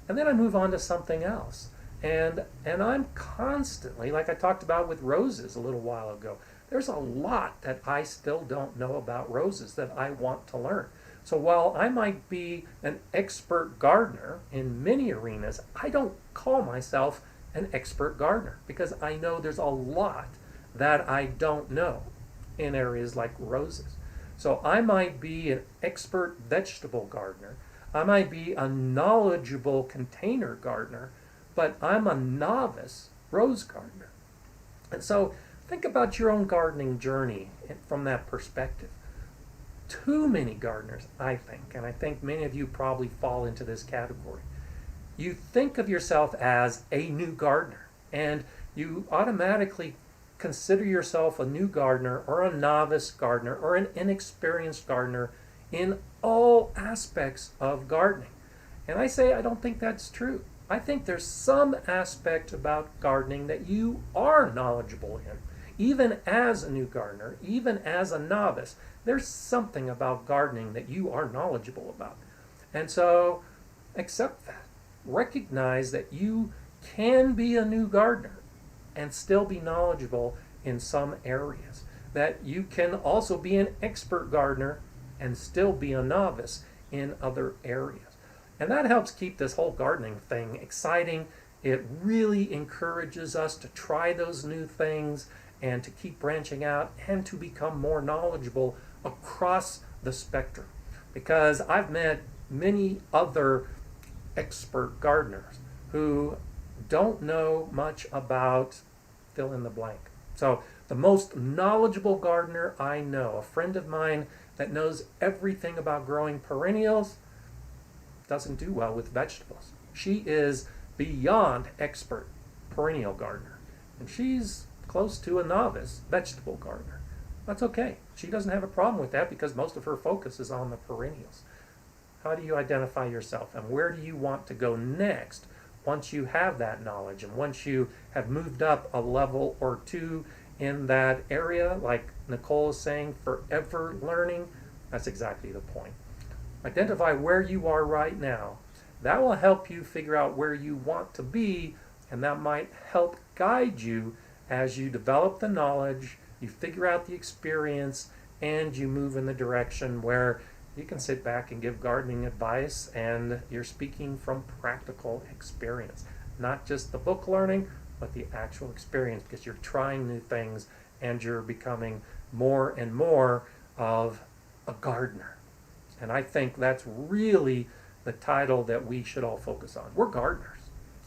and then I move on to something else. And I'm constantly, like I talked about with roses a little while ago, there's a lot that I still don't know about roses that I want to learn. So while I might be an expert gardener in many arenas, I don't call myself an expert gardener because I know there's a lot that I don't know in areas like roses. So I might be an expert vegetable gardener. I might be a knowledgeable container gardener, but I'm a novice rose gardener. And so think about your own gardening journey from that perspective. Too many gardeners, I think, and I think many of you probably fall into this category. You think of yourself as a new gardener, and you automatically consider yourself a new gardener or a novice gardener or an inexperienced gardener in all aspects of gardening. And I say I don't think that's true. I think there's some aspect about gardening that you are knowledgeable in. Even as a new gardener, even as a novice, there's something about gardening that you are knowledgeable about. And so accept that. Recognize that you can be a new gardener and still be knowledgeable in some areas. That you can also be an expert gardener and still be a novice in other areas. And that helps keep this whole gardening thing exciting. It really encourages us to try those new things and to keep branching out and to become more knowledgeable across the spectrum. Because I've met many other expert gardeners who don't know much about fill in the blank. So the most knowledgeable gardener I know, a friend of mine that knows everything about growing perennials, doesn't do well with vegetables. She is beyond expert perennial gardener, and she's close to a novice vegetable gardener. That's okay. She doesn't have a problem with that because most of her focus is on the perennials. How do you identify yourself, and where do you want to go next once you have that knowledge and once you have moved up a level or two in that area? Like Nicole is saying, forever learning. That's exactly the point. Identify where you are right now. That will help you figure out where you want to be, and that might help guide you as you develop the knowledge, you figure out the experience, and you move in the direction where you can sit back and give gardening advice, and you're speaking from practical experience. Not just the book learning, but the actual experience, because you're trying new things and you're becoming more and more of a gardener. And I think that's really the title that we should all focus on. We're gardeners.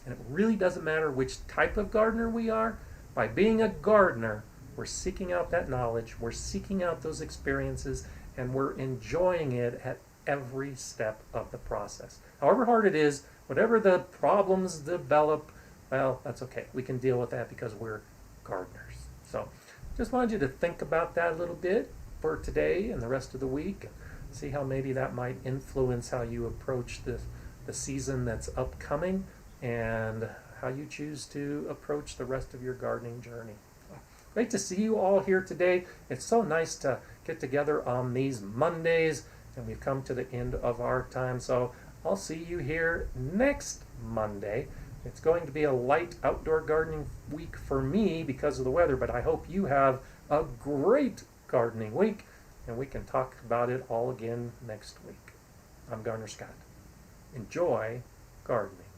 And it really doesn't matter which type of gardener we are. By being a gardener, we're seeking out that knowledge, we're seeking out those experiences, and we're enjoying it at every step of the process. However hard it is, whatever the problems develop, well, that's okay. We can deal with that because we're gardeners. So just wanted you to think about that a little bit for today and the rest of the week. See how maybe that might influence how you approach the season that's upcoming and how you choose to approach the rest of your gardening journey. Great to see you all here today. It's so nice to get together on these Mondays, and we've come to the end of our time. So I'll see you here next Monday. It's going to be a light outdoor gardening week for me because of the weather, but I hope you have a great gardening week, and we can talk about it all again next week. I'm Gardener Scott. Enjoy gardening.